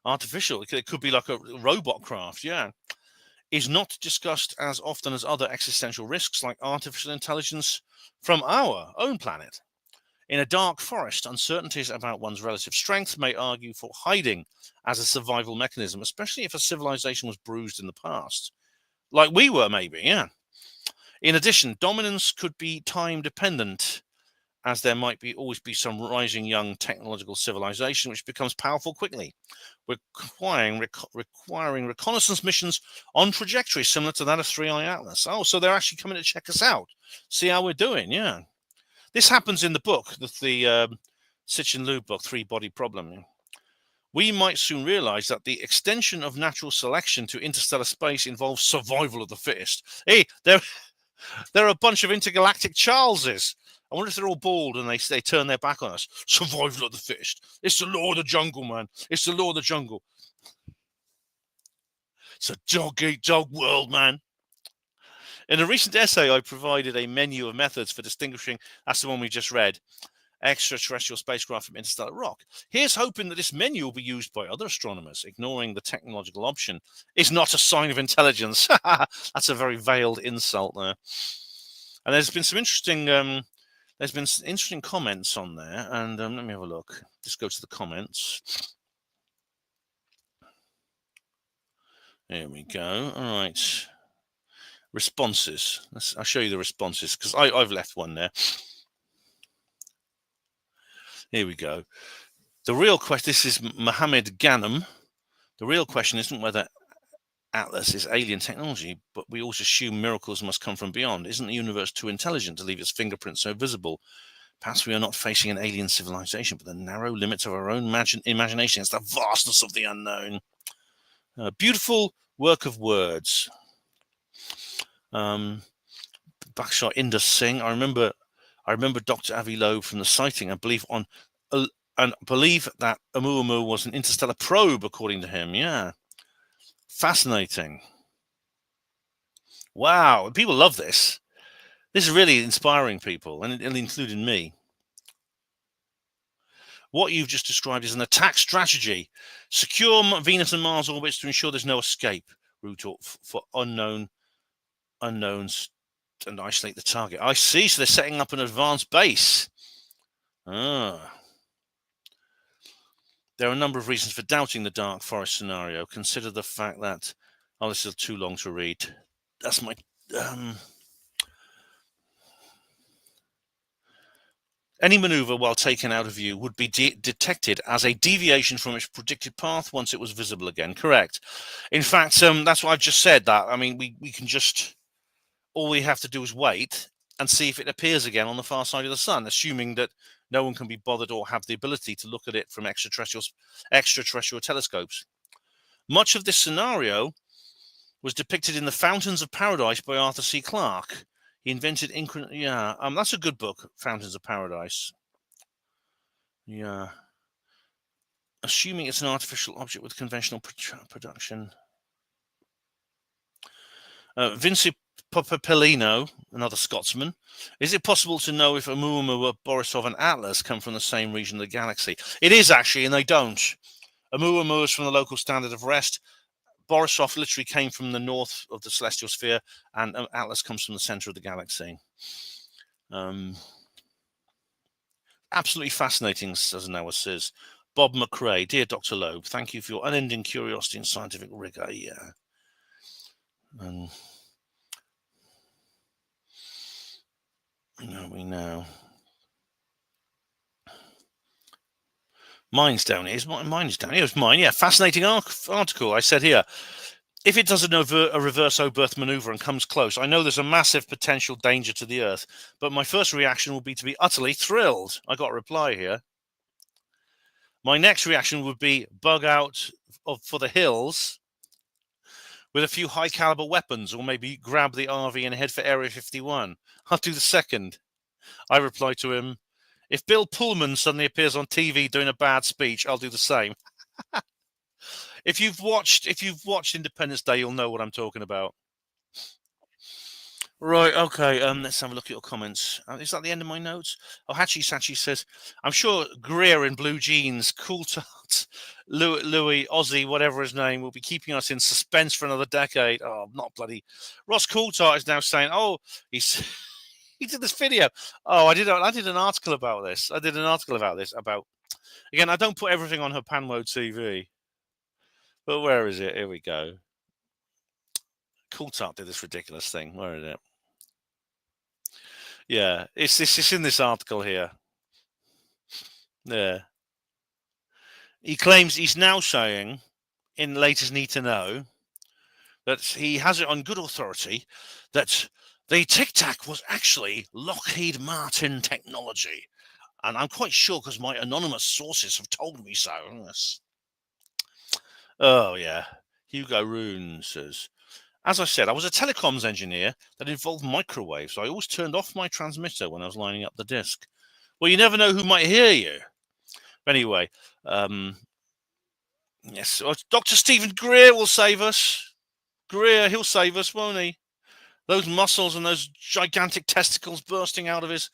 artificial, it could be like a robot craft, is not discussed as often as other existential risks like artificial intelligence from our own planet. In a dark forest, uncertainties about one's relative strength may argue for hiding as a survival mechanism, especially if a civilization was bruised in the past. Like we were, maybe, In addition, dominance could be time-dependent, as there might always be some rising young technological civilization which becomes powerful quickly, requiring reconnaissance missions on trajectories similar to that of 3i Atlas. Oh, so they're actually coming to check us out, see how we're doing, This happens in the book, the Sitchin Liu book, Three-Body Problem. We might soon realize that the extension of natural selection to interstellar space involves survival of the fittest. Hey, there are a bunch of intergalactic Charleses. I wonder if they're all bald and they turn their back on us. Survival of the fittest. It's the law of the jungle, man. It's the law of the jungle. It's a dog-eat-dog world, man. In a recent essay, I provided a menu of methods for distinguishing, that's the one we just read, extraterrestrial spacecraft from interstellar rock. Here's hoping that this menu will be used by other astronomers. Ignoring the technological option is not a sign of intelligence. That's a very veiled insult there. And there's been some interesting comments on there, and let me have a look. Just go to the comments. There we go. All right. Responses. I'll show you the responses because I've left one there. Here we go. The real question, this is Mohammed Ghanem. The real question isn't whether Atlas is alien technology, but we also assume miracles must come from beyond. Isn't the universe too intelligent to leave its fingerprints so visible? Perhaps we are not facing an alien civilization, but the narrow limits of our own imagination. It's the vastness of the unknown. Beautiful work of words. Bakshar Indus Singh. I remember Dr. Avi Loeb from the sighting. I believe that Oumuamua was an interstellar probe, according to him. Yeah, fascinating. Wow, people love this. This is really inspiring people, and including me. What you've just described is an attack strategy. Secure Venus and Mars orbits to ensure there's no escape route for unknowns and isolate the target. I see. So they're setting up an advanced base. There are a number of reasons for doubting the dark forest scenario. Consider the fact that... Oh, this is too long to read. That's my... Any maneuver while taken out of view would be detected as a deviation from its predicted path once it was visible again. Correct. In fact, that's what I've just said. That I mean, we can just... All we have to do is wait and see if it appears again on the far side of the sun, assuming that no one can be bothered or have the ability to look at it from extraterrestrial telescopes. Much of this scenario was depicted in The Fountains of Paradise by Arthur C. Clarke. He invented... that's a good book, Fountains of Paradise. Yeah. Assuming it's an artificial object with conventional production. Vinci Popopellino, another Scotsman. Is it possible to know if Oumuamua, Borisov, and Atlas come from the same region of the galaxy? It is actually, and they don't. Oumuamua is from the local standard of rest. Borisov literally came from the north of the celestial sphere, and Atlas comes from the center of the galaxy. Absolutely fascinating, as Noah says. Bob McRae, dear Dr. Loeb, thank you for your unending curiosity and scientific rigor. Yeah. We know. Mine's down here. Mine is down here. It's mine. Yeah, fascinating article. I said here, if it does a reverse O-birth maneuver and comes close, I know there's a massive potential danger to the Earth, but my first reaction will be to be utterly thrilled. I got a reply here. My next reaction would be bug out for the hills with a few high caliber weapons, or maybe grab the RV and head for Area 51. I'll do the second. I reply to him, if Bill Pullman suddenly appears on TV doing a bad speech, I'll do the same. If you've watched Independence Day, you'll know what I'm talking about. Right, okay, let's have a look at your comments. Is that the end of my notes? Oh, Hachi Sachi says, I'm sure Greer in blue jeans, Cool Tart, Louis, Ozzy, whatever his name, will be keeping us in suspense for another decade. Oh, not bloody. Ross Coulthart is now saying, oh, he did this video. Oh, I did an article about this. About, again, I don't put everything on her Panwo TV. But where is it? Here we go. Coulthart did this ridiculous thing. Where is it? Yeah, it's in this article here. Yeah. He claims he's now saying, in Latest Need to Know, that he has it on good authority that the Tic Tac was actually Lockheed Martin technology. And I'm quite sure because my anonymous sources have told me so. Yes. Oh, yeah. Hugo Rune says, as I said, I was a telecoms engineer that involved microwaves, so I always turned off my transmitter when I was lining up the disc. Well, you never know who might hear you. Anyway, yes, Dr. Stephen Greer will save us. Greer, he'll save us, won't he? Those muscles and those gigantic testicles bursting out of his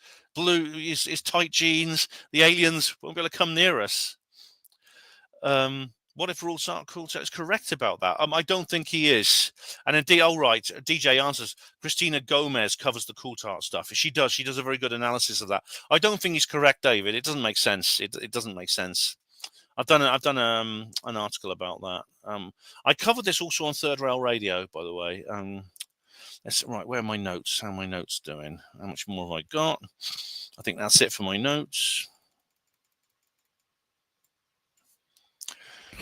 tight jeans, the aliens won't be able to come near us. What if Coulthart is correct about that? I don't think he is. And indeed, right, DJ answers, Christina Gomez covers the Coulthart stuff. She does a very good analysis of that. I don't think he's correct, David. It doesn't make sense. It doesn't make sense. I've done an article about that. I covered this also on Third Rail Radio, by the way. Right, where are my notes? How are my notes doing? How much more have I got? I think that's it for my notes.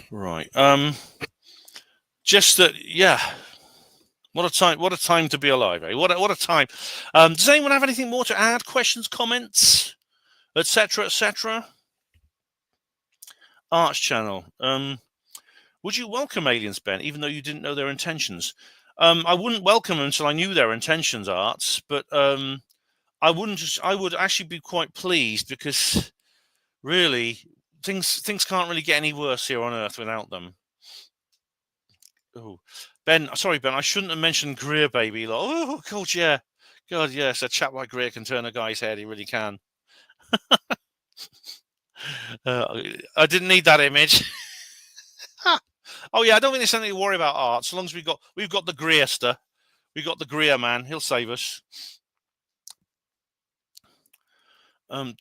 Right. Just that, yeah. What a time to be alive, eh? What a time. Does anyone have anything more to add? Questions, comments, etc., etc.? Arts Channel. Would you welcome aliens, Ben, even though you didn't know their intentions? I wouldn't welcome them until I knew their intentions, Arts, but I would actually be quite pleased because really things can't really get any worse here on Earth without them. Oh, Ben, sorry, Ben, I shouldn't have mentioned Greer, baby. Like, oh, God, yeah. God, yes, a chap like Greer can turn a guy's head. He really can. I didn't need that image. Oh, yeah, I don't think there's anything to worry about, Art. So long as we've got the Greerster. We've got the Greer man. He'll save us.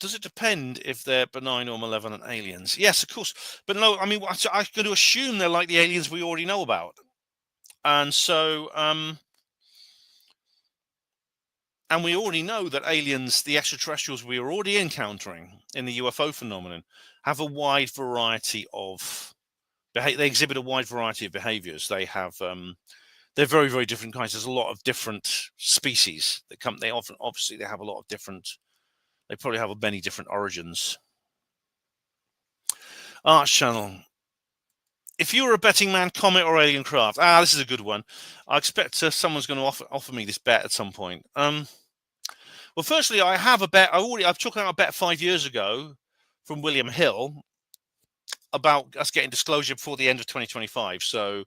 Does it depend if they're benign or malevolent aliens? Yes, of course. But no, I mean, I'm going to assume they're like the aliens we already know about. And so, and we already know that aliens, the extraterrestrials we are already encountering in the UFO phenomenon, have a wide variety of they exhibit a wide variety of behaviors. They have they're very, very different kinds. There's a lot of different species that come. They have a lot of different. They probably have many different origins. Arts Channel. If you were a betting man, comet or alien craft? This is a good one. I expect someone's going to offer me this bet at some point. Well, firstly, I have a bet. I've talked about a bet 5 years ago from William Hill about us getting disclosure before the end of 2025. So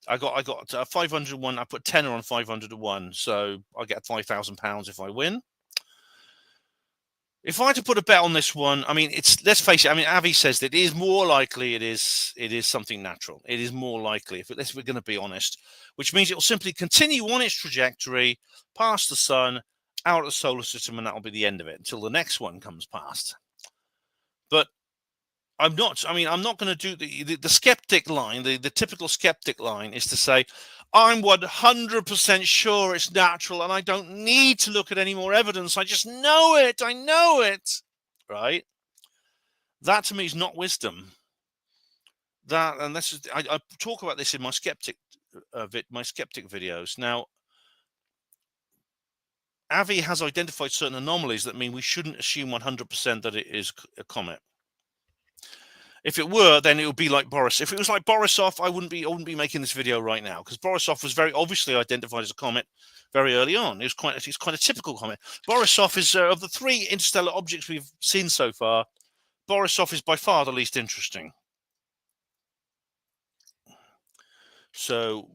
I got 501. I put tenner on 501. So I get £5,000 if I win. If I had to put a bet on this one, I mean, let's face it. I mean, Avi says that it is more likely it is something natural. It is more likely, if we're going to be honest, which means it will simply continue on its trajectory past the sun, out of the solar system, and that will be the end of it until the next one comes past. But I'm not going to do the skeptic line. The typical skeptic line is to say, I'm 100% sure it's natural and I don't need to look at any more evidence. I just know it. I know it. Right? That to me is not wisdom. And I talk about this in my skeptic videos. Now, Avi has identified certain anomalies that mean we shouldn't assume 100% that it is a comet. If it were, then it would be like Boris. If it was like Borisov, I wouldn't be making this video right now, because Borisov was very obviously identified as a comet very early on. It's quite a typical comet. Borisov is of the 3 interstellar objects we've seen so far, Borisov is by far the least interesting. So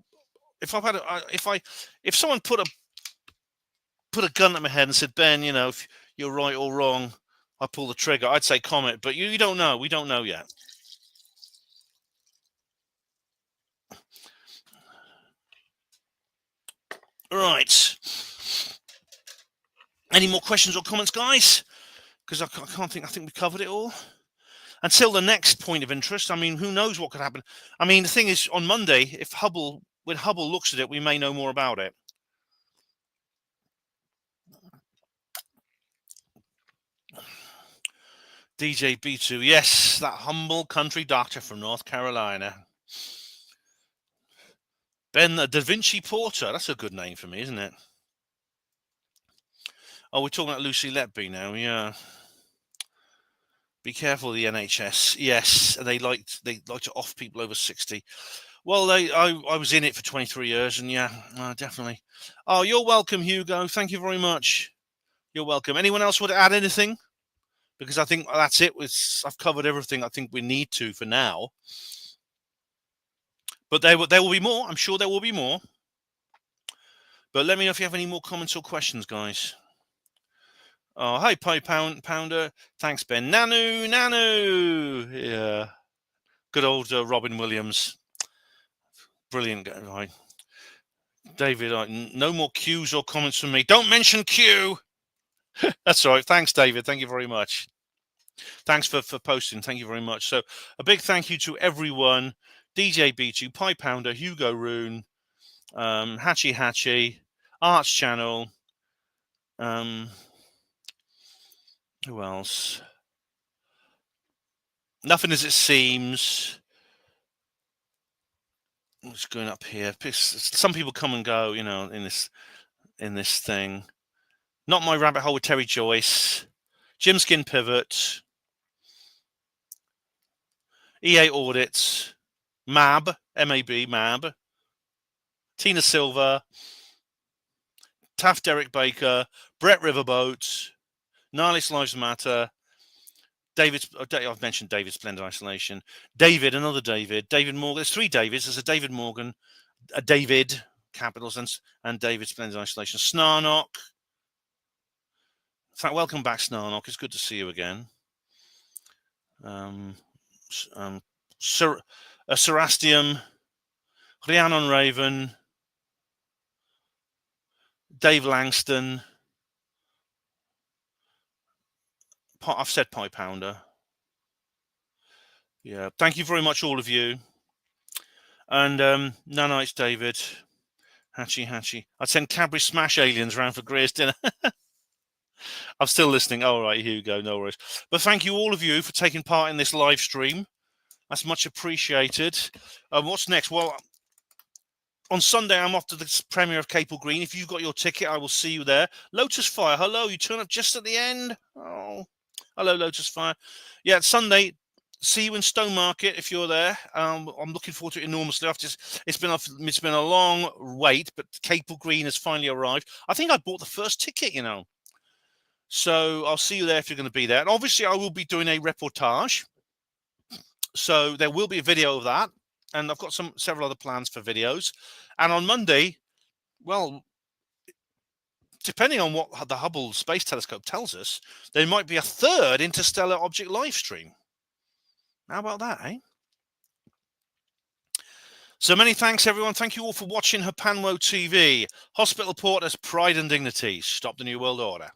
if someone put a gun at my head and said, Ben, if you're right or wrong, I pull the trigger, I'd say comet, but you don't know. We don't know yet. Right. Any more questions or comments, guys? Because I think we covered it all. Until the next point of interest, I mean, who knows what could happen? I mean, the thing is, on Monday, when Hubble looks at it, we may know more about it. DJ B2, yes, that humble country doctor from North Carolina. Ben Da Vinci Porter, that's a good name for me, isn't it? Oh, we're talking about Lucy Letby now, yeah. Be careful of the NHS. Yes, they like to off people over 60. Well, I was in it for 23 years, and yeah, definitely. Oh, you're welcome, Hugo. Thank you very much. You're welcome. Anyone else want to add anything? Because I think that's it. I've covered everything I think we need to for now. But there will be more. I'm sure there will be more. But let me know if you have any more comments or questions, guys. Oh, hi, Pie Pounder. Thanks, Ben. Nanu. Yeah. Good old Robin Williams. Brilliant guy. David, no more cues or comments from me. Don't mention Q. That's all right. Thanks, David. Thank you very much. Thanks for posting. Thank you very much. So a big thank you to everyone. DJ B2, Pie Pounder, Hugo Rune, Hatchy, Arts Channel. Who else? Nothing as it seems. What's going up here? Some people come and go, in this thing. Not My Rabbit Hole with Terry Joyce. Jim Skin Pivot. EA Audits. Mab. M-A-B. Mab. Tina Silver. Taft Derek Baker. Brett Riverboat. Nihilist Lives Matter. I've mentioned David Splendid Isolation. David, another David. David Morgan. There's 3 Davids. There's a David Morgan, a David, capitals, and David Splendid Isolation. Snarnock. In fact, welcome back, Snarnock. It's good to see you again. Serastium. Rhiannon Raven. Dave Langston. I've said Pie Pounder. Yeah, thank you very much, all of you. And Nanites, David. Hatchy. I'd send Cadbury Smash aliens around for Greer's dinner. I'm still listening. All right, Hugo, no worries. But thank you, all of you, for taking part in this live stream. That's much appreciated. What's next? Well, on Sunday, I'm off to the premiere of Capel Green. If you've got your ticket, I will see you there. Lotus Fire, hello. You turn up just at the end. Oh, hello, Lotus Fire. Yeah, Sunday. See you in Stone Market if you're there. I'm looking forward to it enormously. It's been a long wait, but Capel Green has finally arrived. I think I bought the first ticket, So I'll see you there if you're going to be there. And obviously, I will be doing a reportage. So there will be a video of that. And I've got several other plans for videos. And on Monday, well, depending on what the Hubble Space Telescope tells us, there might be a 3rd interstellar object live stream. How about that, eh? So many thanks, everyone. Thank you all for watching Hapanwo TV. Hospital Port as pride and dignity. Stop the New World Order.